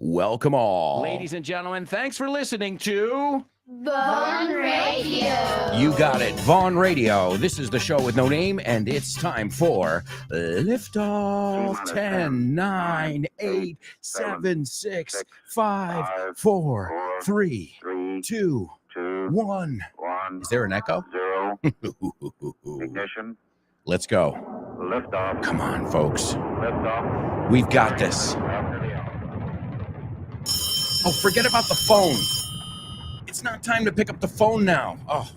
welcome all. Ladies and gentlemen, thanks for listening to Vaughn Radio. You got it, Vaughn Radio. This is the show with no name, and it's time for Liftoff. 10, 9, 8, 7, 6, 5, 4, 3, 2, 1. Is there an echo? 0. Ignition. Let's go. Liftoff. Come on, folks. Liftoff. We've got this. Oh, forget about the phone. It's not time to pick up the phone now. Oh,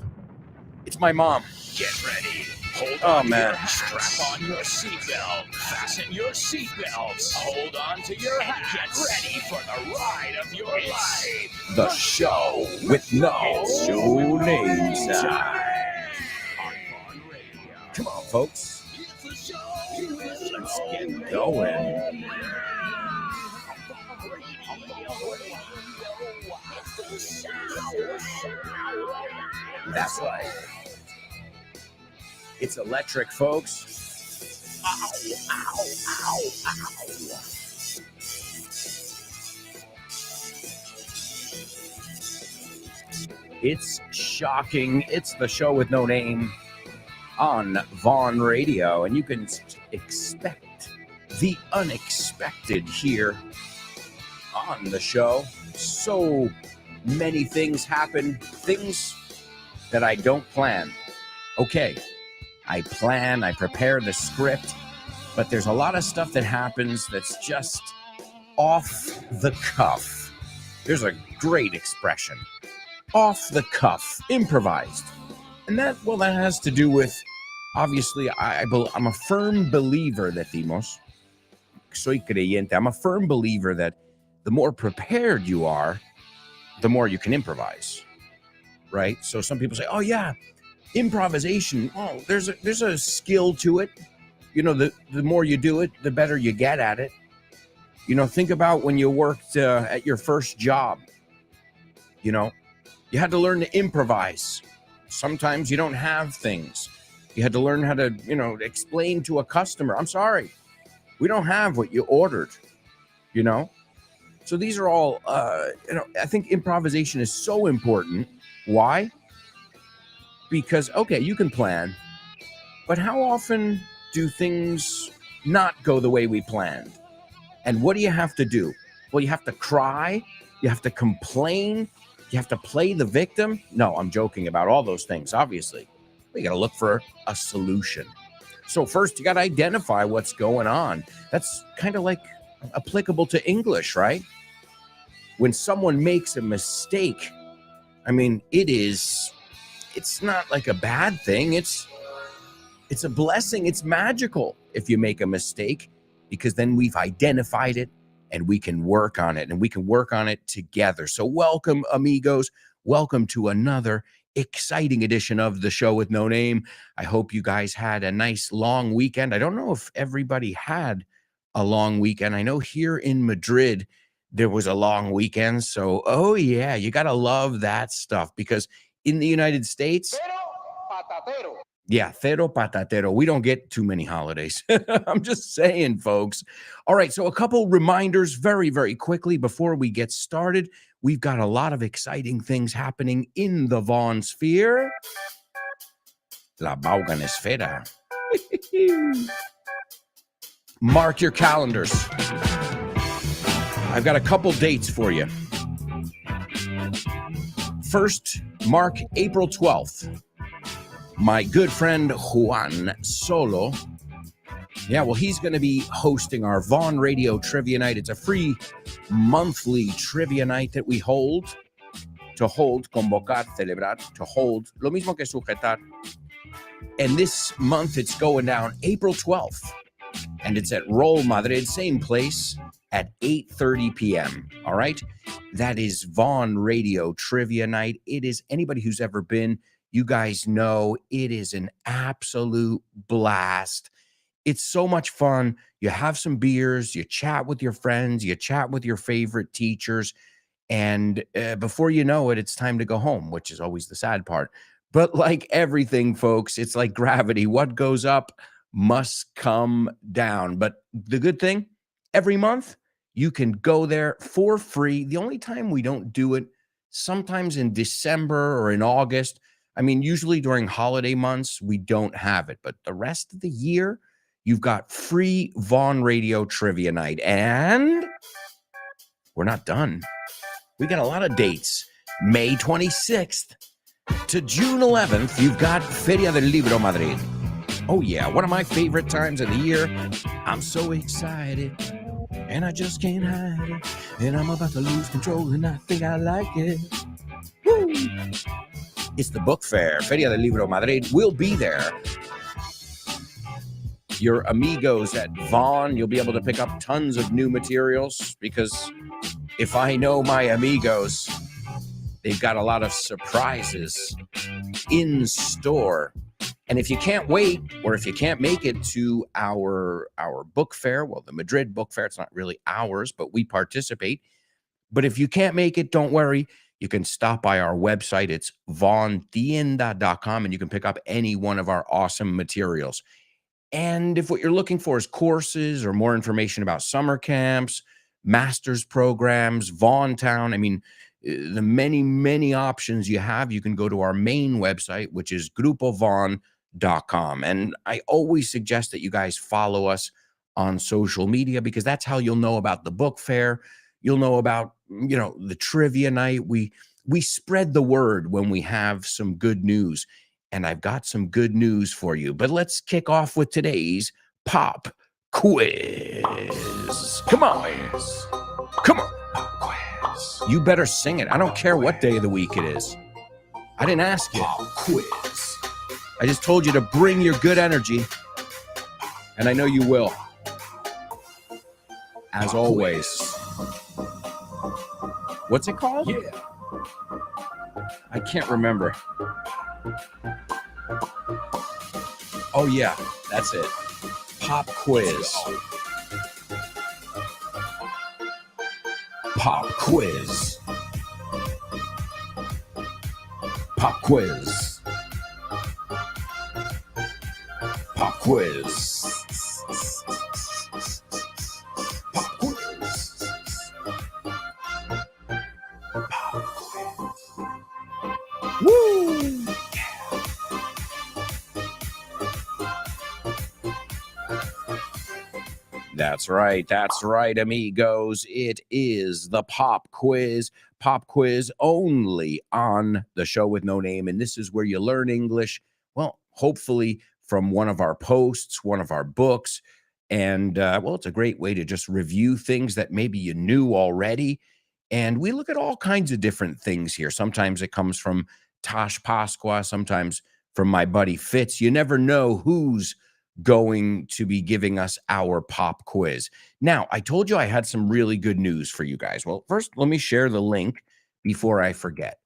it's my mom. Get Ready. Hold Oh, on man. Strap on your seatbelt. Fasten your seatbelts. Hold on to your hats. Get ready for the ride of your life. The show with no name. Come on, folks. Let's get going. That's right. It's electric, folks. Ow, ow, ow, ow. It's shocking. It's the show with no name on Vaughn Radio, and you can expect the unexpected here on the show. So many things happen, things that I don't plan. Okay, I plan, I prepare the script, but there's a lot of stuff that happens that's just off the cuff. There's a great expression. Off the cuff, improvised. And that has to do with, obviously, I'm a firm believer, decimos, soy creyente, I'm a firm believer that the more prepared you are, the more you can improvise, right? So some people say, oh yeah, improvisation, oh, there's a skill to it. You know, the more you do it, the better you get at it. You know, think about when you worked at your first job. You know, you had to learn to improvise. Sometimes you don't have things. You had to learn how to, explain to a customer, I'm sorry, we don't have what you ordered, So these are all, I think improvisation is so important. Why? Because, okay, you can plan, but how often do things not go the way we planned? And what do you have to do? Well, you have to cry. You have to complain. You have to play the victim. No, I'm joking about all those things, obviously. We got to look for a solution. So first, you got to identify what's going on. That's kind of like applicable to English, right? When someone makes a mistake, I mean, it's not like a bad thing. It's a blessing. It's magical if you make a mistake, because then we've identified it and we can work on it, and we can work on it together. So welcome, amigos. Welcome to another exciting edition of the show with no name. I hope you guys had a nice long weekend. I don't know if everybody had a long weekend. I know here in Madrid, there was a long weekend. So, oh yeah, you got to love that stuff, because in the United States, cero patatero. We don't get too many holidays. I'm just saying, folks. All right, so a couple reminders very, very quickly before we get started. We've got a lot of exciting things happening in the Vaughn sphere. La Bauganesfera. Mark your calendars. I've got a couple dates for you. First, mark April 12th. My good friend Juan Solo. Yeah, well, he's going to be hosting our Vaughn Radio Trivia Night. It's a free monthly trivia night that we hold. To hold, convocar, celebrar, to hold. Lo mismo que sujetar. And this month, it's going down April 12th. And it's at Roll Madrid, same place, at 8:30 p.m. All right? That is Vaughn Radio Trivia Night. It is, anybody who's ever been, you guys know it is an absolute blast. It's so much fun. You have some beers, you chat with your friends, you chat with your favorite teachers, and before you know it, it's time to go home, which is always the sad part. But like everything, folks, it's like gravity. What goes up must come down. But the good thing, every month, You can go there for free. The only time we don't do it, sometimes in December or in August. I mean, usually during holiday months, we don't have it. But the rest of the year, you've got free Vaughn Radio Trivia Night. And we're not done. We got a lot of dates. May 26th to June 11th, you've got Feria del Libro Madrid. Oh, yeah, one of my favorite times of the year. I'm so excited, and I just can't hide it. And I'm about to lose control, and I think I like it. Woo! It's the book fair, Feria del Libro Madrid. We'll be there. Your amigos at Vaughn, you'll be able to pick up tons of new materials because if I know my amigos, they've got a lot of surprises in store. And if you can't wait, or if you can't make it to our book fair, well, the Madrid book fair, it's not really ours, but we participate. But if you can't make it, don't worry. You can stop by our website. It's vaughntienda.com, and you can pick up any one of our awesome materials. And if what you're looking for is courses or more information about summer camps, master's programs, Vaughn Town, I mean, the many, many options you have, you can go to our main website, which is grupovaughn.com. And I always suggest that you guys follow us on social media because that's how you'll know about the book fair. You'll know about, the trivia night. We spread the word when we have some good news. And I've got some good news for you. But let's kick off with today's pop quiz. Come on. Come on. Pop quiz. You better sing it. I don't care what day of the week it is. I didn't ask you. Pop quiz. I just told you to bring your good energy. And I know you will. As pop always. Quiz. What's it called? Yeah. I can't remember. Oh, yeah, that's it. Pop quiz. Pop quiz. Pop quiz. Pop quiz. Pop quiz. Pop quiz. Woo! That's right, amigos. It is the pop quiz only on the show with no name. And this is where you learn English, well, hopefully from one of our posts, one of our books. And, it's a great way to just review things that maybe you knew already. And we look at all kinds of different things here. Sometimes it comes from Tosh Pasqua, sometimes from my buddy Fitz. You never know who's going to be giving us our pop quiz. Now, I told you I had some really good news for you guys. Well, first, let me share the link before I forget.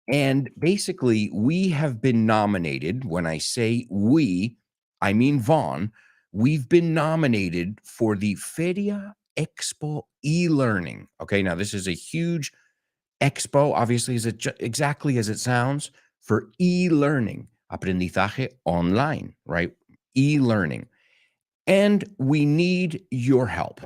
And basically, we have been nominated. When I say we, I mean Vaughn. We've been nominated for the Feria Expo e-learning. Okay, now this is a huge expo, obviously, is it exactly as it sounds, for e-learning, aprendizaje online, right? E-learning. And we need your help.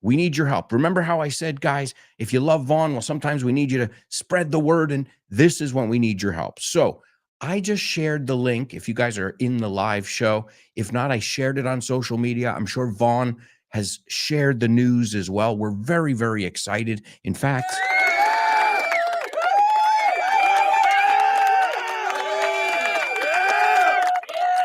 We need your help. Remember how I said, guys, if you love Vaughn, well, sometimes we need you to spread the word, and this is when we need your help. So I just shared the link if you guys are in the live show. If not, I shared it on social media. I'm sure Vaughn has shared the news as well. We're very, very excited. In fact,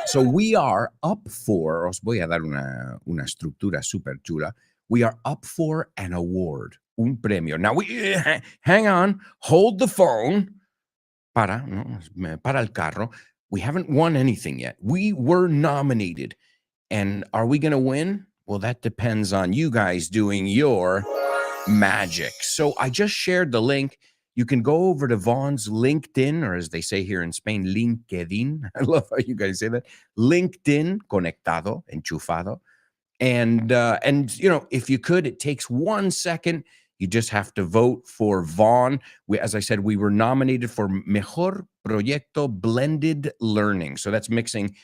so we are up for, os voy a dar una estructura súper chula. We are up for an award, un premio. Now, hang on, hold the phone. Para el carro. We haven't won anything yet. We were nominated. And are we going to win? Well, that depends on you guys doing your magic. So I just shared the link. You can go over to Vaughn's LinkedIn, or as they say here in Spain, LinkedIn. I love how you guys say that. LinkedIn, conectado, enchufado. And if you could, it takes 1 second. You just have to vote for Vaughn. As I said, we were nominated for Mejor Proyecto Blended Learning. So that's mixing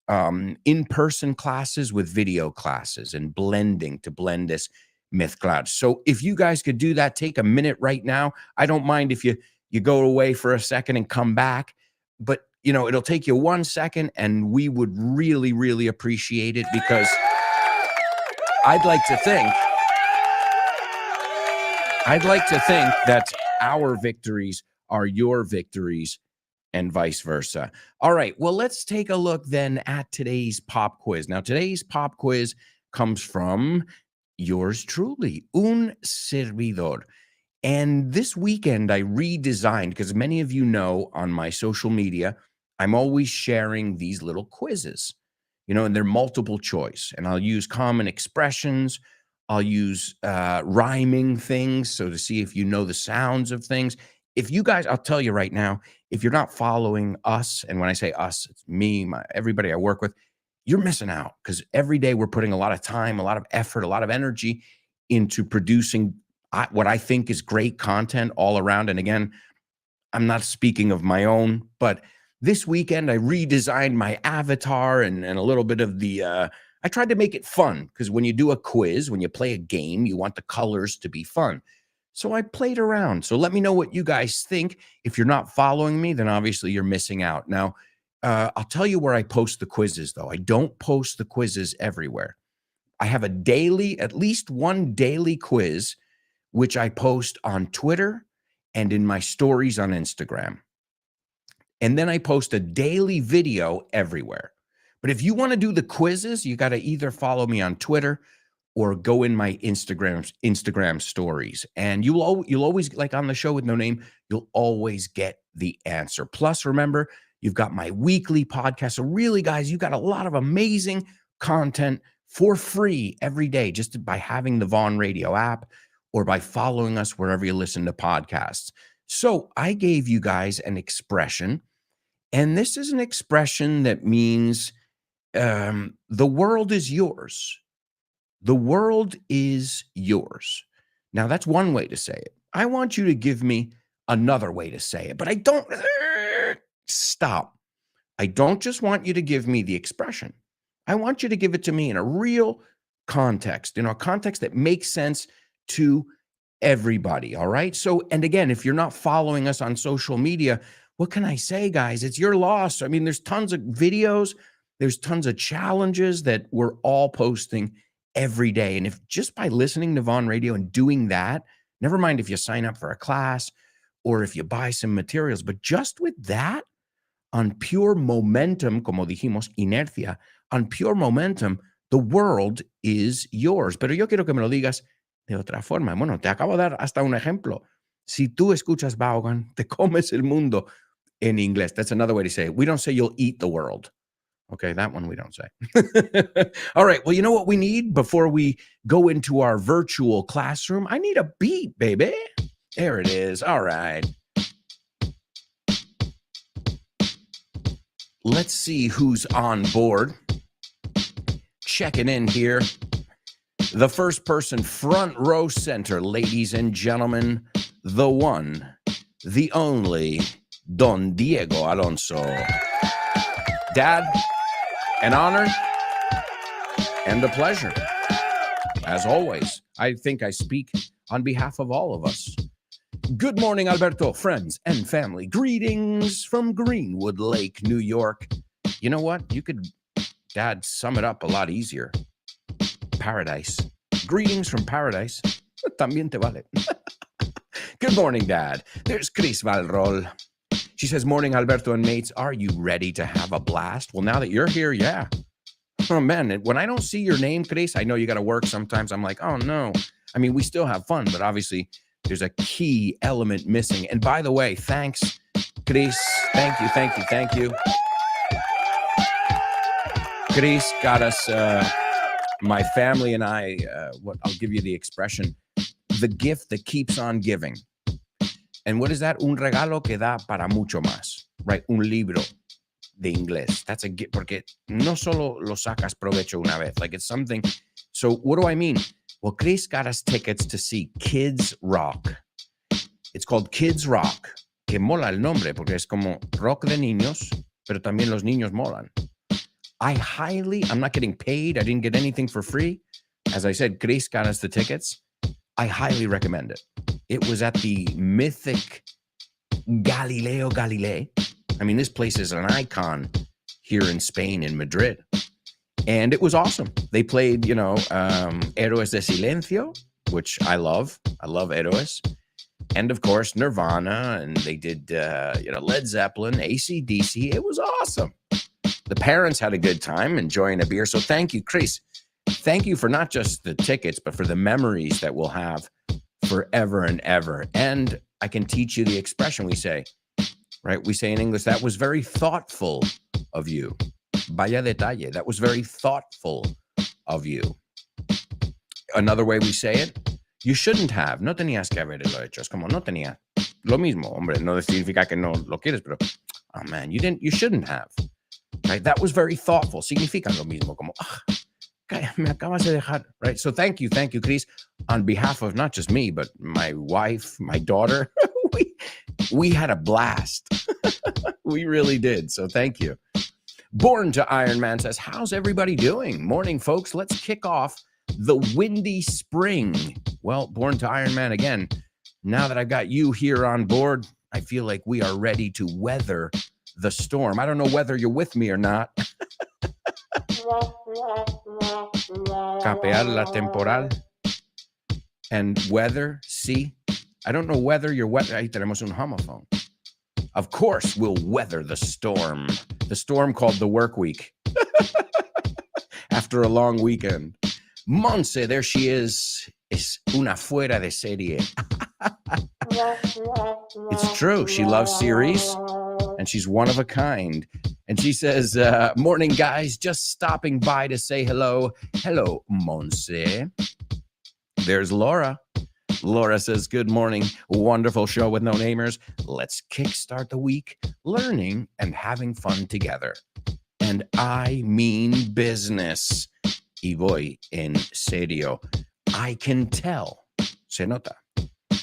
in-person classes with video classes and blending to blend this mezclar. So if you guys could do that, take a minute right now. I don't mind if you go away for a second and come back, but it'll take you 1 second, and we would really, really appreciate it, because I'd like to think that our victories are your victories, and vice versa. All right, well, let's take a look then at today's pop quiz. Now, today's pop quiz comes from yours truly, un servidor. And this weekend I redesigned, because many of you know on my social media, I'm always sharing these little quizzes, and they're multiple choice. And I'll use common expressions. I'll use rhyming things, so to see if you know the sounds of things. If you guys, I'll tell you right now, if you're not following us, and when I say us, it's me, everybody I work with, you're missing out, because every day we're putting a lot of time, a lot of effort, a lot of energy into producing what I think is great content all around. And again, I'm not speaking of my own, but this weekend I redesigned my avatar and a little bit of the, I tried to make it fun, because when you do a quiz, when you play a game, you want the colors to be fun. So I played around. So let me know what you guys think. If you're not following me, then obviously you're missing out. Now, I'll tell you where I post the quizzes, though. I don't post the quizzes everywhere. I have at least one daily quiz, which I post on Twitter and in my stories on Instagram. And then I post a daily video everywhere. But if you want to do the quizzes, you got to either follow me on Twitter or go in my Instagram stories. And you'll always, like on the show with No Name, you'll always get the answer. Plus, remember, you've got my weekly podcast. So really, guys, you got a lot of amazing content for free every day, just by having the Vaughn Radio app or by following us wherever you listen to podcasts. So I gave you guys an expression, and this is an expression that means the world is yours. The world is yours. Now, that's one way to say it. I want you to give me another way to say it, but I don't stop. I don't just want you to give me the expression. I want you to give it to me in a real context, a context that makes sense to everybody. All right. So, and again, if you're not following us on social media, what can I say, guys? It's your loss. I mean, there's tons of videos, there's tons of challenges that we're all posting every day. And if just by listening to Vaughn Radio and doing that, never mind if you sign up for a class or if you buy some materials, but just with that, on pure momentum, como dijimos, inercia, on pure momentum, the world is yours. Pero yo quiero que me lo digas de otra forma. Bueno, te acabo de dar hasta un ejemplo. Si tú escuchas Vaughan, te comes el mundo en inglés. That's another way to say it. We don't say you'll eat the world. Okay, that one we don't say. All right, well, you know what we need before we go into our virtual classroom? I need a beat, baby. There it is. All right. Let's see who's on board. Checking in here. The first person, front row center, ladies and gentlemen, the one, the only, Don Diego Alonso. Dad, an honor and a pleasure. As always, I think I speak on behalf of all of us. Good morning, Alberto, friends and family. Greetings from Greenwood Lake, New York. You know what? You could, Dad, sum it up a lot easier. Paradise. Greetings from paradise. También te vale. Good morning, Dad. There's Chris Valrol. She says, morning, Alberto and mates. Are you ready to have a blast? Well, now that you're here, yeah. Oh, man, when I don't see your name, Chris, I know you got to work sometimes. I'm like, oh, no. I mean, we still have fun, but obviously there's a key element missing. And by the way, thanks, Chris. Thank you, thank you, thank you. Chris got us, my family and I, I'll give you the expression, the gift that keeps on giving. And what is that? Un regalo que da para mucho más, right? Un libro de inglés. That's a gift, porque no solo lo sacas provecho una vez. Like, it's something. So what do I mean? Well, Chris got us tickets to see Kids Rock. It's called Kids Rock, que mola el nombre, porque es como rock de niños, pero también los niños molan. I'm not getting paid. I didn't get anything for free, As I said, Chris got us the tickets. I highly recommend it. It was at the mythic Galileo Galilei. I mean, this place is an icon here in Spain, in Madrid. And it was awesome. They played, Héroes de Silencio, which I love. I love Héroes. And, of course, Nirvana. And they did, Led Zeppelin, AC/DC. It was awesome. The parents had a good time enjoying a beer. So thank you, Chris. Thank you for not just the tickets, but for the memories that we'll have forever and ever. And I can teach you the expression we say, right? We say in English, that was very thoughtful of you. Vaya detalle. That was very thoughtful of you. Another way we say it, you shouldn't have. No tenías que haberlo hecho. Es como no tenía. Lo mismo, hombre. No significa que no lo quieres, pero, oh man, you shouldn't have. Right? That was very thoughtful. Significa lo mismo, como, me acabas de dejar. Right? So thank you, Chris, on behalf of not just me, but my wife, my daughter. we had a blast. We really did. So thank you. Born to Iron Man says, how's everybody doing? Morning, folks. Let's kick off the windy spring. Well, Born to Iron Man again. Now that I've got you here on board, I feel like we are ready to weather the storm. I don't know whether you're with me or not. Capear la temporal. And weather, see? I don't know whether you're weather. Ahí tenemos un homophone. Of course, we'll weather the storm. The storm called the work week. After a long weekend. Monse, there she is. Es una fuera de serie. It's true. She loves series. And she's one of a kind. And she says, morning, guys. Just stopping by to say hello. Hello, Monse. There's Laura. Laura says, good morning. Wonderful show with no namers. Let's kickstart the week learning and having fun together. And I mean business. Y voy en serio. I can tell. Se nota.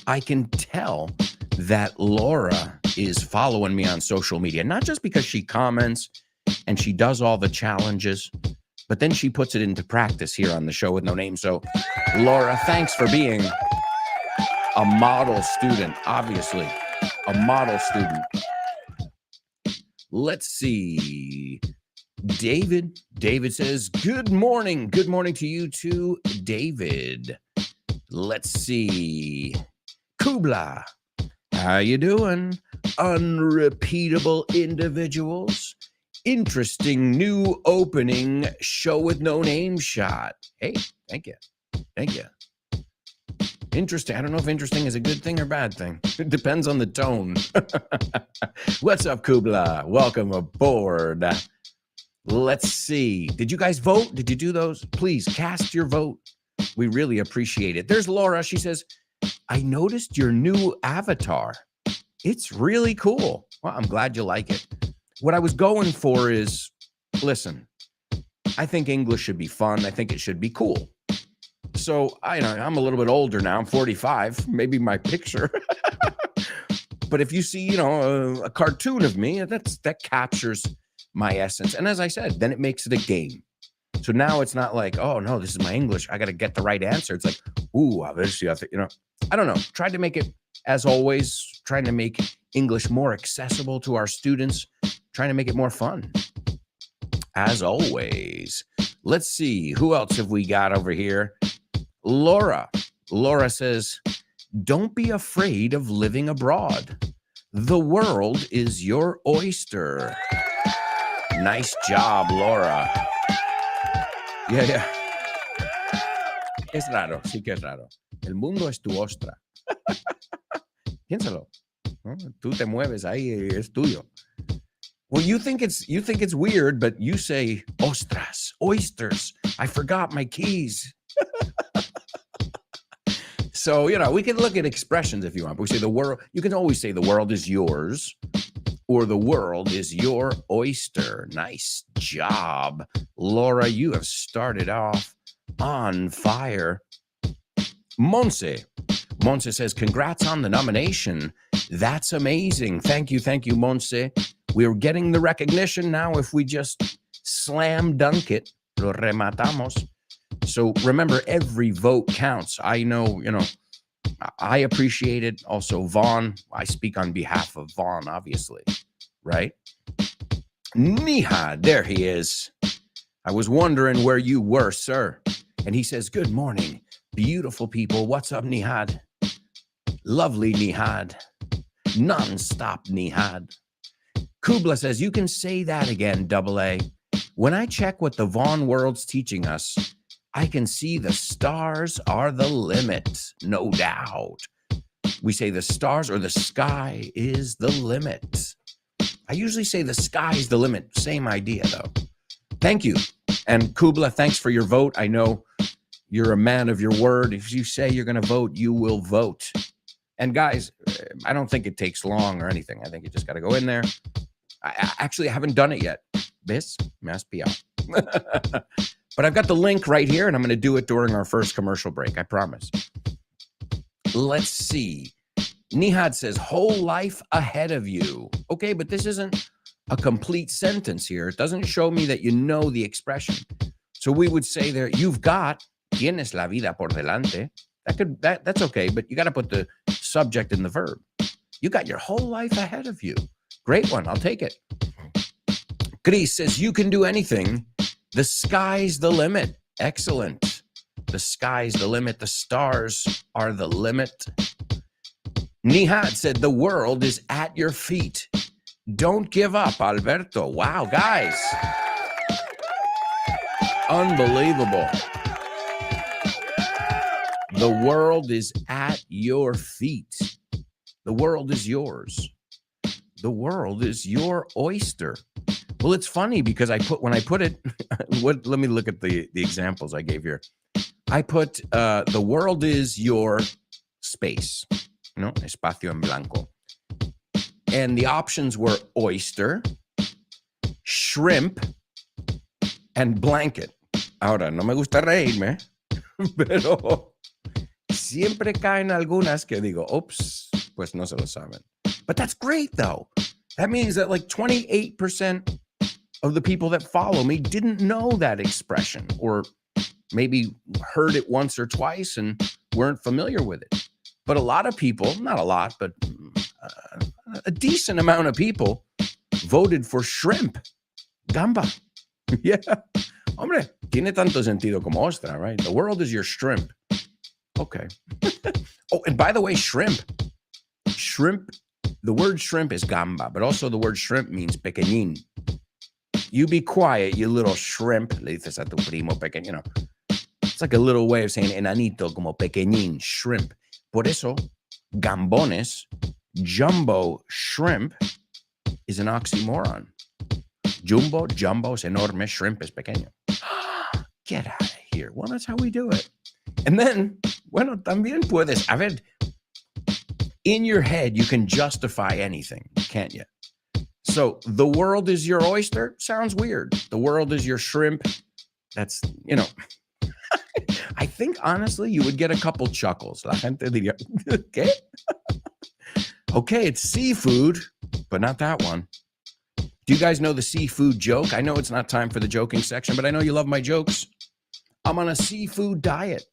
I can tell that Laura is following me on social media, not just because she comments and she does all the challenges, but then she puts it into practice here on the show with no name. So, Laura, thanks for being a model student, obviously, a model student. Let's see. David says, good morning. Good morning to you too, David. Let's see. Kubla, how you doing? Unrepeatable individuals. Interesting new opening show with no name shot. Hey, thank you. Thank you. Interesting. I don't know if interesting is a good thing or bad thing. It depends on the tone. What's up, Kubla? Welcome aboard. Let's see. Did you guys vote? Did you do those? Please cast your vote. We really appreciate it. There's Laura. She says, I noticed your new avatar. It's really cool. Well, I'm glad you like it. What I was going for is, listen, I think English should be fun. I think it should be cool. So I'm a little bit older now. I'm 45, maybe my picture. But if you see, a cartoon of me, that captures my essence. And as I said, then it makes it a game. So now it's not like, oh no, this is my English. I got to get the right answer. It's like, ooh, I don't know. Tried to make it, as always, trying to make English more accessible to our students, trying to make it more fun. As always. Let's see, who else have we got over here? Laura says, don't be afraid of living abroad. The world is your oyster. Nice job, Laura. Yeah. Es raro, sí que es raro. El mundo es tu ostra. Piénsalo. ¿No? Tú te mueves ahí, es tuyo. Well, you think it's weird, but you say ostras, oysters. I forgot my keys. So, we can look at expressions if you want. But we say the world, you can always say the world is yours or the world is your oyster. Nice job. Laura, you have started off on fire. Monse says, congrats on the nomination. That's amazing. Thank you, Monse. We're getting the recognition now if we just slam dunk it. Lo rematamos. So remember, every vote counts. I know, I appreciate it. Also, Vaughn, I speak on behalf of Vaughn, obviously, right? Nihad, there he is. I was wondering where you were, sir. And he says, good morning, beautiful people. What's up, Nihad? Lovely Nihad. Non-stop Nihad. Kubla says, you can say that again, double A. When I check what the Vaughn world's teaching us, I can see the stars are the limit, no doubt. We say the stars or the sky is the limit. I usually say the sky is the limit. Same idea, though. Thank you. And Kubla, thanks for your vote. I know you're a man of your word. If you say you're going to vote, you will vote. And guys, I don't think it takes long or anything. I think you just got to go in there. I actually haven't done it yet. This must be out. But I've got the link right here, and I'm going to do it during our first commercial break. I promise. Let's see. Nihad says, whole life ahead of you. Okay, but this isn't a complete sentence here. It doesn't show me that you know the expression. So we would say there, you've got, tienes la vida por delante. That's okay, but you got to put the subject in the verb. You got your whole life ahead of you. Great one. I'll take it. Chris says, you can do anything. The sky's the limit. Excellent. The sky's the limit. The stars are the limit. Nihad said, the world is at your feet. Don't give up, Alberto. Wow, guys. Unbelievable. The world is at your feet. The world is yours. The world is your oyster. Well, it's funny because when I put it, let me look at the examples I gave here. I put the world is your space, espacio en blanco. And the options were oyster, shrimp, and blanket. Ahora, no me gusta reírme, pero siempre caen algunas que digo, oops, pues no se lo saben. But that's great, though. That means that like 28% of the people that follow me didn't know that expression, or maybe heard it once or twice and weren't familiar with it. But a lot of people, not a lot, but a decent amount of people voted for shrimp. Gamba. Yeah. Hombre, tiene tanto sentido como ostra, right? The world is your shrimp. Okay. Oh, and by the way, shrimp, the word shrimp is gamba, but also the word shrimp means pequeñín. You be quiet, you little shrimp. Le dices a tu primo pequeño. It's like a little way of saying enanito, como pequeñín, shrimp. Por eso, gambones, jumbo shrimp, is an oxymoron. Jumbo es enorme, shrimp es pequeño. Get out of here. Well, that's how we do it. And then, bueno, también puedes, a ver, in your head, you can justify anything, can't you? So, the world is your oyster? Sounds weird. The world is your shrimp? That's, I think, honestly, you would get a couple chuckles. La gente diría, ¿qué? Okay, it's seafood, but not that one. Do you guys know the seafood joke? I know it's not time for the joking section, but I know you love my jokes. I'm on a seafood diet.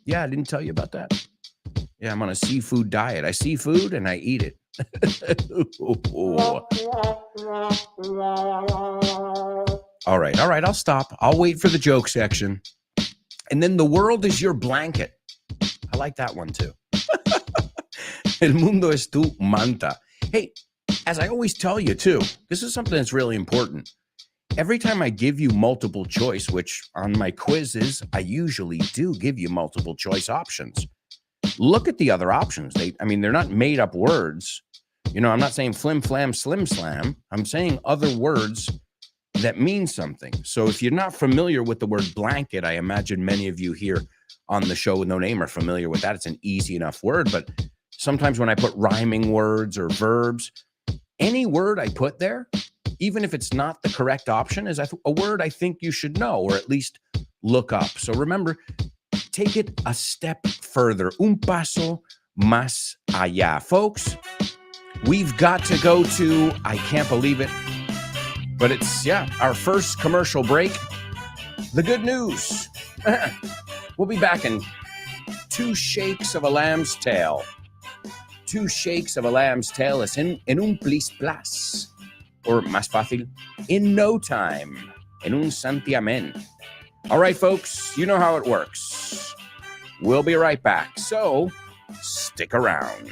Yeah, I didn't tell you about that. Yeah, I'm on a seafood diet. I see food and I eat it. All right, I'll stop. I'll wait for the joke section. And then the world is your blanket. I like that one too. El mundo es tu manta. Hey, as I always tell you too, this is something that's really important. Every time I give you multiple choice, which on my quizzes, I usually do give you multiple choice options. Look at the other options. They're not made up words. I'm not saying flim, flam, slim, slam. I'm saying other words that mean something. So if you're not familiar with the word blanket, I imagine many of you here on the show with no name are familiar with that. It's an easy enough word, but sometimes when I put rhyming words or verbs, any word I put there, even if it's not the correct option, is a word I think you should know or at least look up. So remember, take it a step further. Un paso más allá. Folks, we've got to go to, I can't believe it, but it's, our first commercial break. The good news. We'll be back in 2 shakes of a lamb's tail. 2 shakes of a lamb's tail es en un plis plas. Or más fácil, in no time. En un santiamén. All right, folks, you know how it works. We'll be right back, so stick around.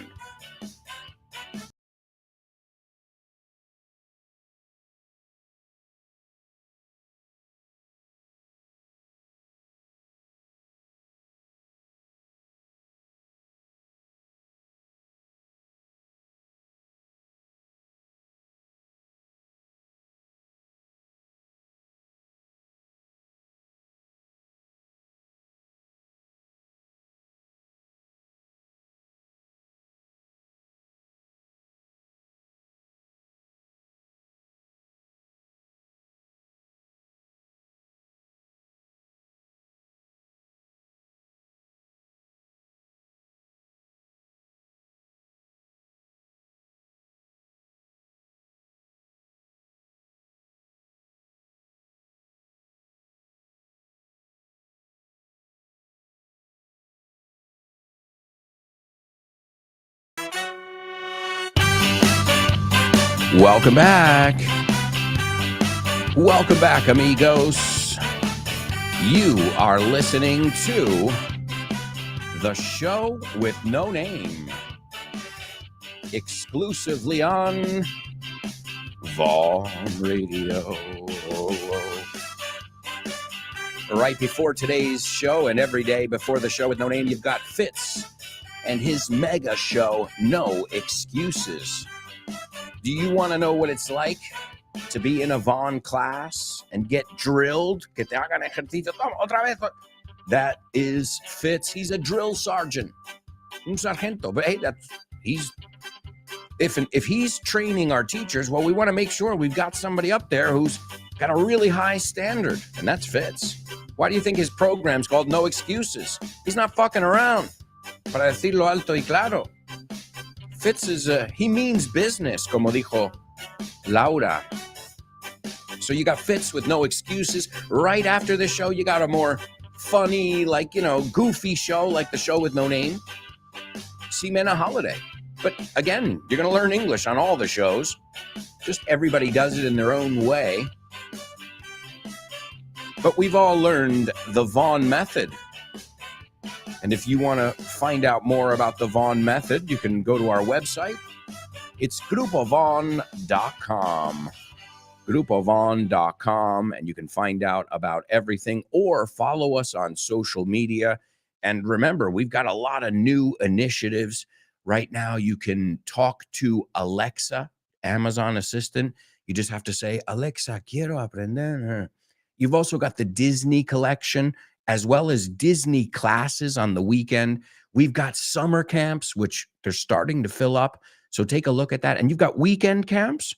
Welcome back. Welcome back, amigos. You are listening to The Show with No Name, exclusively on Vaughn Radio. Right before today's show and every day before The Show with No Name, you've got Fitz and his mega show, No Excuses. Do you want to know what it's like to be in a Vaughn class and get drilled? Que te hagan ejercicio. Otra vez. That is Fitz. He's a drill sergeant. Un sargento. But hey, if he's training our teachers, well, we want to make sure we've got somebody up there who's got a really high standard, and that's Fitz. Why do you think his program's called No Excuses? He's not fucking around. Para decirlo alto y claro. Fitz is, he means business, como dijo Laura. So you got Fitz with No Excuses. Right after the show, you got a more funny, like, goofy show, like The Show with No Name. Ximena Holiday. But again, you're going to learn English on all the shows. Just everybody does it in their own way. But we've all learned the Vaughn method. And if you want to find out more about the Vaughn method, you can go to our website. It's grupovaughn.com. grupovaughn.com, and you can find out about everything or follow us on social media. And remember, we've got a lot of new initiatives. Right now, you can talk to Alexa, Amazon Assistant. You just have to say, Alexa, quiero aprender. You've also got the Disney collection, as well as Disney classes on the weekend. We've got summer camps, which they're starting to fill up. So take a look at that. And you've got weekend camps,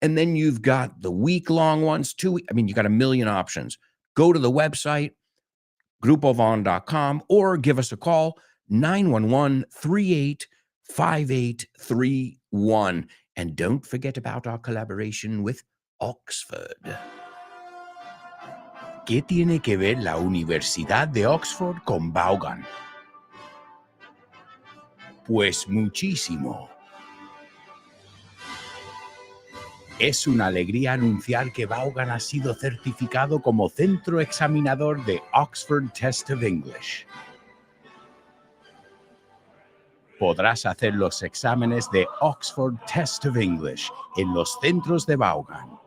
and then you've got the week-long ones too. I mean, you got a million options. Go to the website, grupovaughn.com, or give us a call, 911-385831. And don't forget about our collaboration with Oxford. ¿Qué tiene que ver la Universidad de Oxford con Vaughan? Pues muchísimo. Es una alegría anunciar que Vaughan ha sido certificado como centro examinador de Oxford Test of English. Podrás hacer los exámenes de Oxford Test of English en los centros de Vaughan.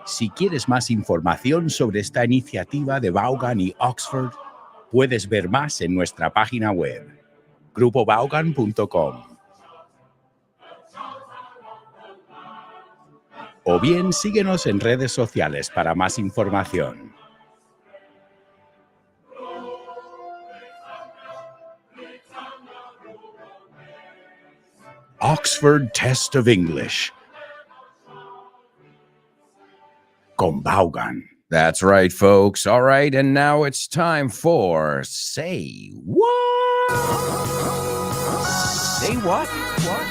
Si quieres más información sobre esta iniciativa de Vaughan y Oxford, puedes ver más en nuestra página web, grupovaughan.com. O bien síguenos en redes sociales para más información. Oxford Test of English. Con Vaughan. That's right, folks. All right, and now it's time for Say What? Say what? What?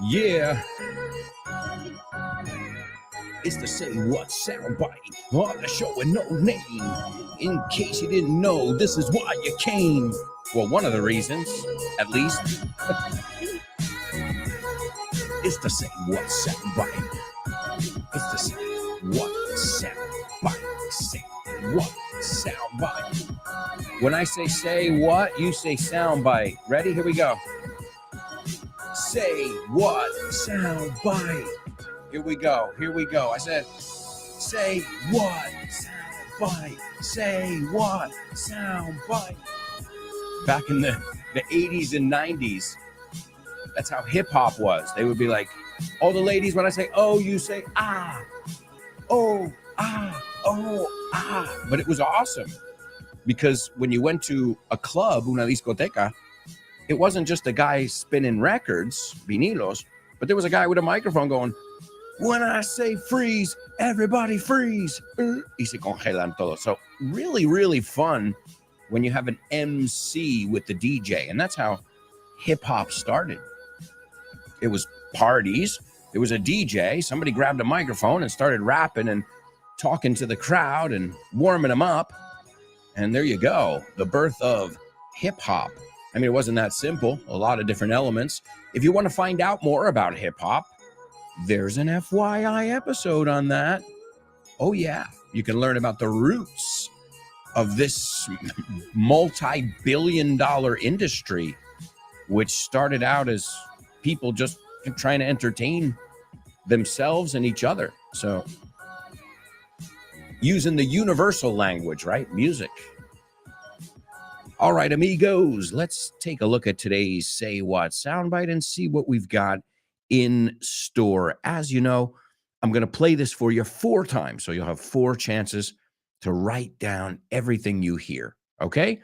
Yeah. It's the Say What soundbite on the show with no name. In case you didn't know, this is why you came. Well, one of the reasons, at least. It's the Say What soundbite. It's the Say What soundbite. Say What soundbite. When I say what, you say soundbite. Ready? Here we go. Say what soundbite. Here we go. I said, say what soundbite. Say what soundbite. Back in the 80s and 90s, that's how hip hop was. They would be like, all the ladies, when I say oh, you say ah. Oh, ah, oh, ah. But it was awesome because when you went to a club, una discoteca, it wasn't just a guy spinning records, vinilos, but there was a guy with a microphone going, when I say freeze, everybody freeze. Y se congelan todos. So really, really fun when you have an MC with the DJ. And that's how hip hop started. It was parties. There was a DJ. Somebody grabbed a microphone and started rapping and talking to the crowd and warming them up. And there you go. The birth of hip hop. I mean, it wasn't that simple. A lot of different elements. If you want to find out more about hip hop, there's an FYI episode on that. Oh, yeah. You can learn about the roots of this multi-billion-dollar industry, which started out as people just trying to entertain themselves and each other. So using the universal language, right? Music. All right, amigos, let's take a look at today's Say What soundbite and see what we've got in store. As you know, I'm going to play this for you 4 times, so you'll have 4 chances to write down everything you hear, okay?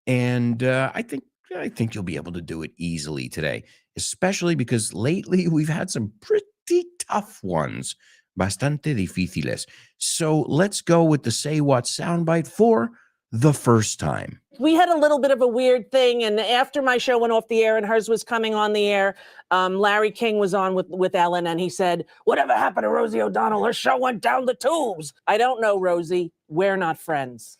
And I think you'll be able to do it easily today, especially because lately we've had some pretty tough ones, bastante difíciles. So let's go with the Say What soundbite for the first time. We had a little bit of a weird thing, and after my show went off the air and hers was coming on the air, Larry King was on with Ellen, and he said, whatever happened to Rosie O'Donnell? Her show went down the tubes. I don't know, Rosie. We're not friends.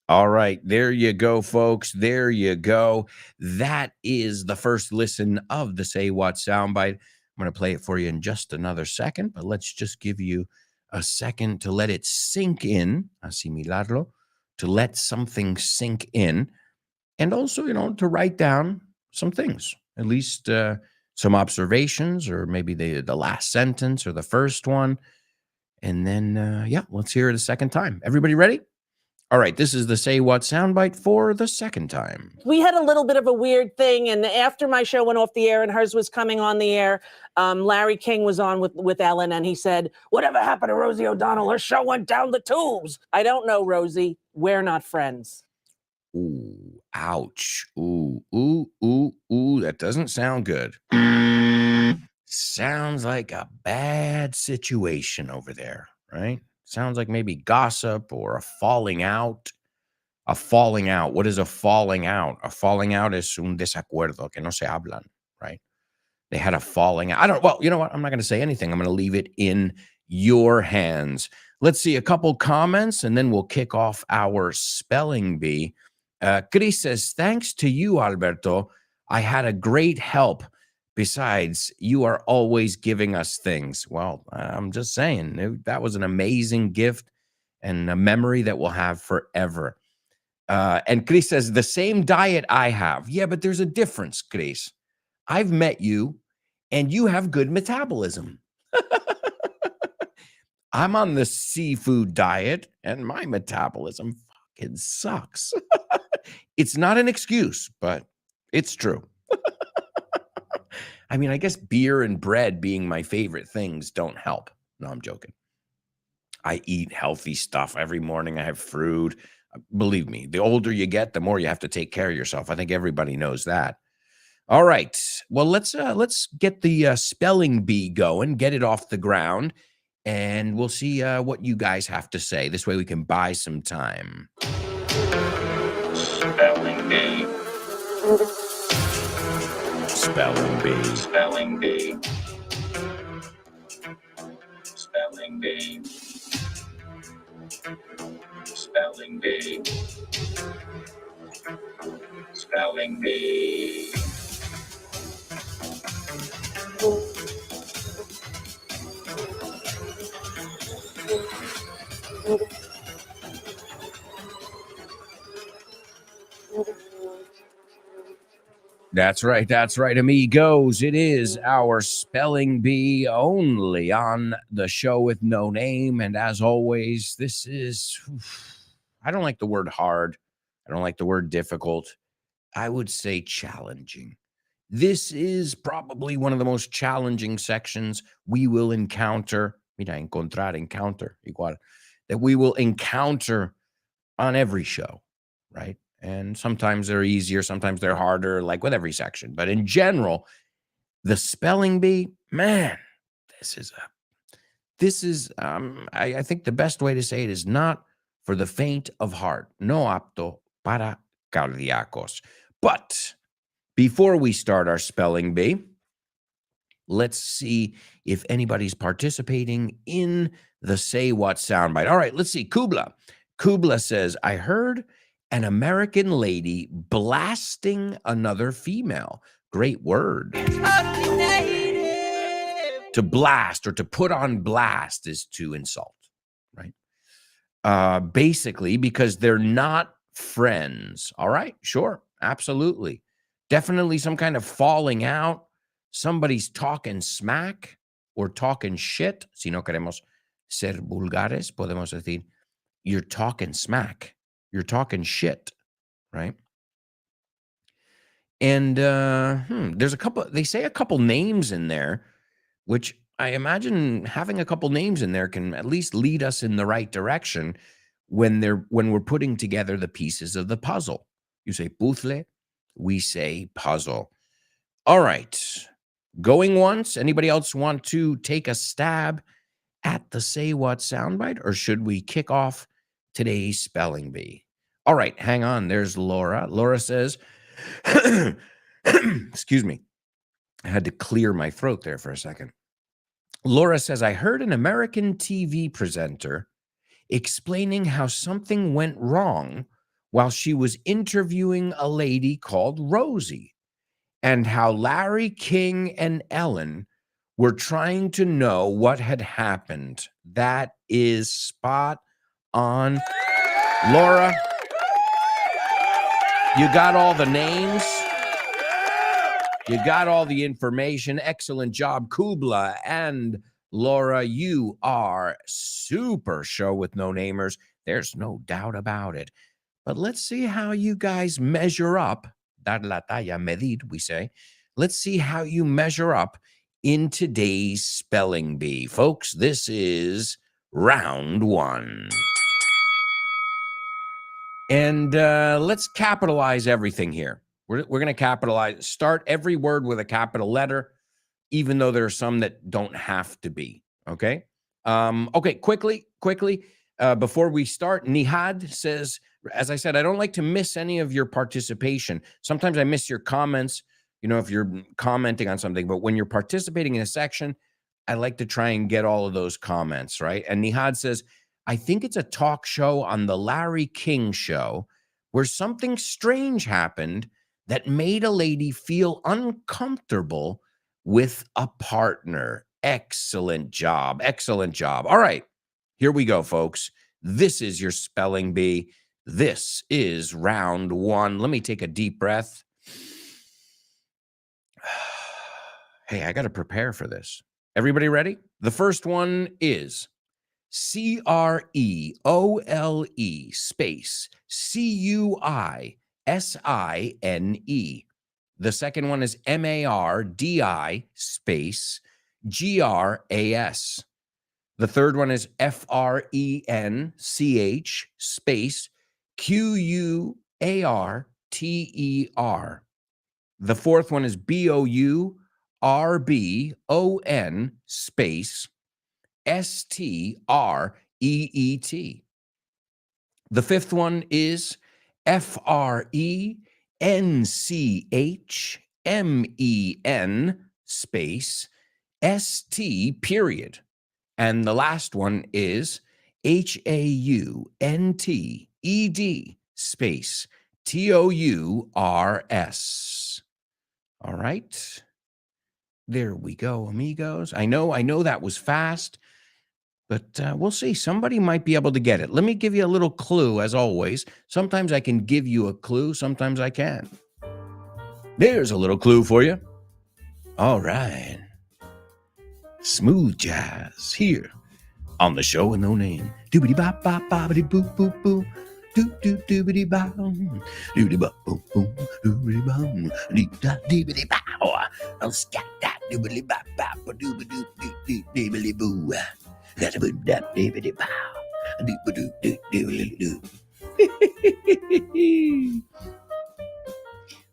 All right, there you go, folks. There you go. That is the first listen of the Say What soundbite. I'm going to play it for you in just another second, but let's just give you a second to let it sink in, asimilarlo, to let something sink in, and also, to write down some things, at least some observations, or maybe the last sentence or the first one. And then, let's hear it a second time. Everybody ready? All right, this is the Say What soundbite for the second time. We had a little bit of a weird thing, and after my show went off the air and hers was coming on the air, Larry King was on with Ellen, and he said, whatever happened to Rosie O'Donnell? Her show went down the tubes. I don't know, Rosie. We're not friends. Ooh, ouch. Ooh, ooh, ooh, ooh. That doesn't sound good. Sounds like a bad situation over there, right? Sounds like maybe gossip or a falling out. A falling out. What is a falling out? A falling out is un desacuerdo, que no se hablan, right? They had a falling out. Well, you know what? I'm not going to say anything. I'm going to leave it in your hands. Let's see a couple comments, and then we'll kick off our spelling bee. Chris says, thanks to you, Alberto, I had a great help. Besides, you are always giving us things. Well, I'm just saying, that was an amazing gift and a memory that we'll have forever. And Chris says, the same diet I have. Yeah, but there's a difference, Chris. I've met you, and you have good metabolism. I'm on the seafood diet, and my metabolism fucking sucks. It's not an excuse, but it's true. I mean, I guess beer and bread being my favorite things don't help. No, I'm joking. I eat healthy stuff every morning. I have fruit. Believe me, the older you get, the more you have to take care of yourself. I think everybody knows that. All right. Well, let's get the spelling bee going, get it off the ground, and we'll see what you guys have to say. This way we can buy some time. Spelling bee. Spelling bee. Spelling bee. bee. Spelling bee. Spelling bee. That's right, amigos. It is our spelling bee only on the show with no name. And as always, this is, I don't like the word hard. I don't like the word difficult. I would say challenging. This is probably one of the most challenging sections we will encounter. Mira, encounter, igual, that we will encounter on every show, right? And sometimes they're easier, sometimes they're harder, like with every section. But in general, the spelling bee, man, this is I think the best way to say it is not for the faint of heart. No apto para cardíacos. But before we start our spelling bee, let's see if anybody's participating in the Say What soundbite. All right, let's see. Kubla. Kubla says, I heard an American lady blasting another female. Great word. To blast or to put on blast is to insult, right? Basically, because they're not friends. All right, sure, absolutely. Definitely some kind of falling out. Somebody's talking smack or talking shit. Si no queremos ser vulgares, podemos decir, you're talking smack. You're talking shit, right? And there's a couple, they say a couple names in there, which I imagine having a couple names in there can at least lead us in the right direction when we're putting together the pieces of the puzzle. You say puzzle, we say puzzle. All right. Going once. Anybody else want to take a stab at the Say What soundbite, or should we kick off today's spelling bee? All right, hang on. There's Laura. Laura says, excuse me. I had to clear my throat there for a second. Laura says, I heard an American TV presenter explaining how something went wrong while she was interviewing a lady called Rosie, and how Larry King and Ellen were trying to know what had happened. That is spot on. Laura, you got all the names. You got all the information. Excellent job, Kubla and Laura. You are super show with no namers. There's no doubt about it. But let's see how you guys measure up. Dar la talla, medir, we say. Let's see how you measure up in today's spelling bee. Folks, this is round one. And let's capitalize everything here. We're going to capitalize, start every word with a capital letter, even though there are some that don't have to be, okay? Okay, quickly, before we start, Nihad says, as I said, I don't like to miss any of your participation. Sometimes I miss your comments, you know, if you're commenting on something, but when you're participating in a section, I like to try and get all of those comments, right? And Nihad says, I think it's a talk show on the Larry King show where something strange happened that made a lady feel uncomfortable with a partner. Excellent job. Excellent job. All right, here we go, folks. This is your spelling bee. This is round one. Let me take a deep breath. Hey, I got to prepare for this. Everybody ready? The first one is CREOLE space CUISINE. The second one is MARDI space GRAS. The third one is FRENCH space QUARTER. The fourth one is BOURBON space STREET. The fifth one is FRENCHMEN space ST period. And the last one is HAUNTED space TOURS. All right. There we go, amigos. I know that was fast, but we'll see. Somebody might be able to get it. Let me give you a little clue, as always. Sometimes I can give you a clue. Sometimes I can't. There's a little clue for you. All right. Smooth jazz here on the show with no name. Doobity bop bop bobbity boop boop boop. Doo doo doobity bow. Doobity bop boop boop. Doobity bow. Dee da doobity bow. I'll scat that doobity bop bop. Doobity doo doo doo doobity boo. That's a boo da doobity bow. Doobity doo doobity doo.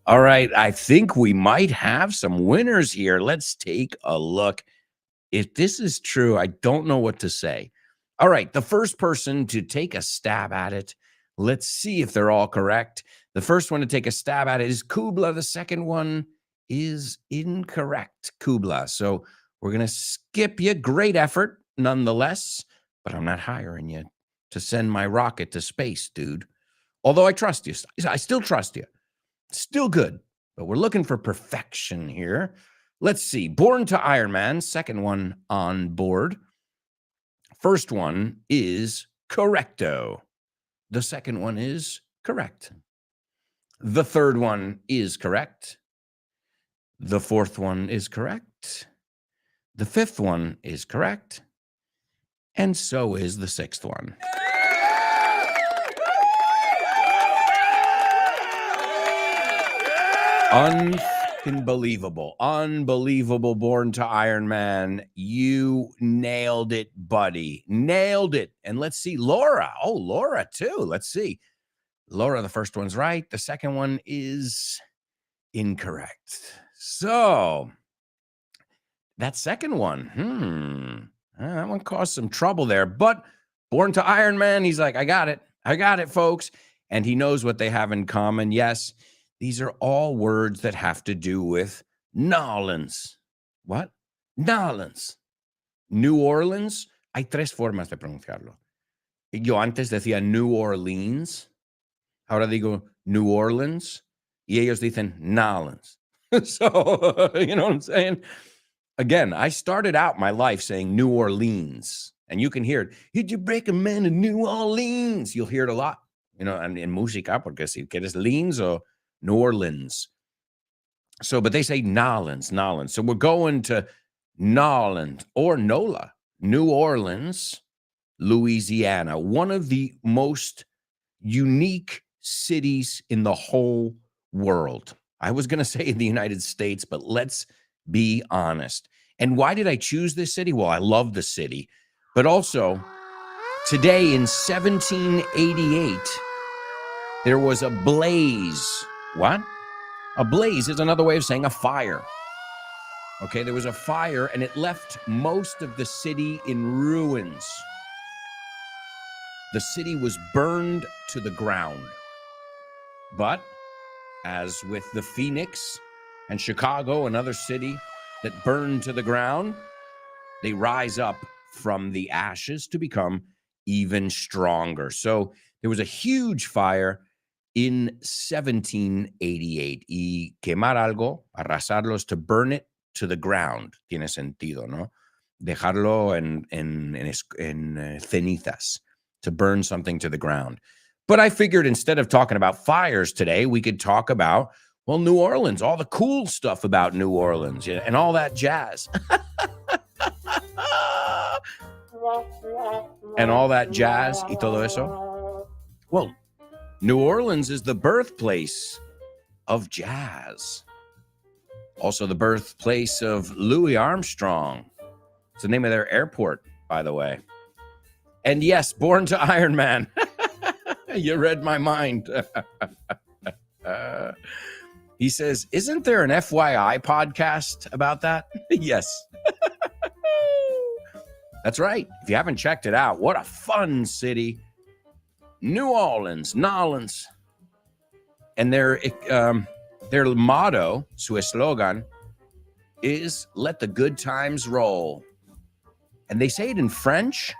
All right, I think we might have some winners here. Let's take a look. If this is true, I don't know what to say. All right, the first person to take a stab at it, let's see if they're all correct. The first one to take a stab at it is Kubla. The second one is incorrect, Kubla. So we're going to skip you. Great effort, nonetheless, but I'm not hiring you to send my rocket to space, dude. Although I trust you. I still trust you. Still good, but we're looking for perfection here. Let's see. Born to Iron Man, second one on board. First one is correcto. The second one is correct. The third one is correct. The fourth one is correct. The fifth one is correct. And so is the sixth one. Unbelievable. Unbelievable, Born to Iron Man. You nailed it, buddy. Nailed it. And let's see, Laura. Oh, Laura, too. Let's see. Laura, the first one's right. The second one is incorrect. So, that second one, that one caused some trouble there. But Born to Iron Man, he's like, I got it. I got it, folks. And he knows what they have in common. Yes. These are all words that have to do with Nolans. What? Nolans. New Orleans. Hay tres formas de pronunciarlo. Yo antes decía New Orleans. Ahora digo New Orleans. Y ellos dicen Nolans. So, you know what I'm saying? Again, I started out my life saying New Orleans. And you can hear it. Did you break a man in New Orleans? You'll hear it a lot. You know, and in música, porque si quieres Leans or New Orleans. So, but they say Nolans. So we're going to Nolans or NOLA, New Orleans, Louisiana, one of the most unique cities in the whole world. I was going to say in the United States, but let's be honest. And why did I choose this city? Well, I love the city, but also today in 1788, there was a blaze. What? A blaze is another way of saying a fire. Okay, there was a fire and it left most of the city in ruins. The city was burned to the ground. But as with the Phoenix and Chicago, another city that burned to the ground, they rise up from the ashes to become even stronger. So there was a huge fire in 1788. Y quemar algo, arrasarlo, is to burn it to the ground. Tiene sentido, ¿no? Dejarlo en cenizas, to burn something to the ground. But I figured instead of talking about fires today, we could talk about, well, New Orleans, all the cool stuff about New Orleans and all that jazz. And all that jazz y todo eso. Well, New Orleans is the birthplace of jazz. Also the birthplace of Louis Armstrong. It's the name of their airport, by the way. And yes, Born to Iron Man. You read my mind. He says, isn't there an FYI podcast about that? Yes. That's right. If you haven't checked it out, what a fun city. New Orleans, Nolans. And their motto, su eslogan, is let the good times roll. And they say it in French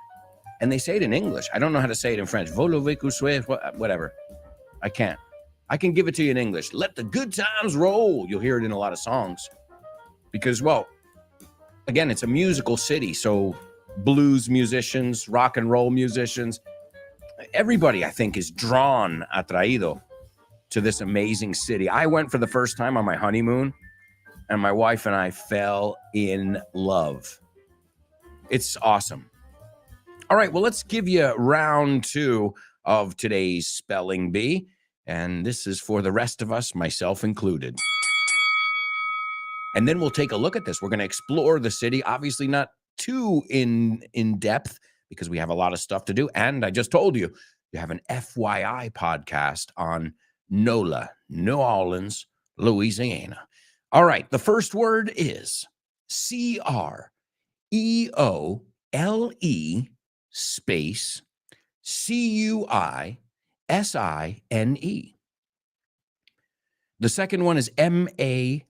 and they say it in English. I don't know how to say it in French. Whatever. I can't. I can give it to you in English. Let the good times roll. You'll hear it in a lot of songs. Because, well, again, it's a musical city. So blues musicians, rock and roll musicians, everybody, I think, is drawn, atraído, to this amazing city. I went for the first time on my honeymoon, and my wife and I fell in love. It's awesome. All right, well, let's give you round 2 of today's Spelling Bee, and this is for the rest of us, myself included. And then we'll take a look at this. We're going to explore the city, obviously not too in depth because we have a lot of stuff to do. And I just told you, you have an FYI podcast on NOLA, New Orleans, Louisiana. All right, the first word is CREOLE space CUISINE. The second one is MARDI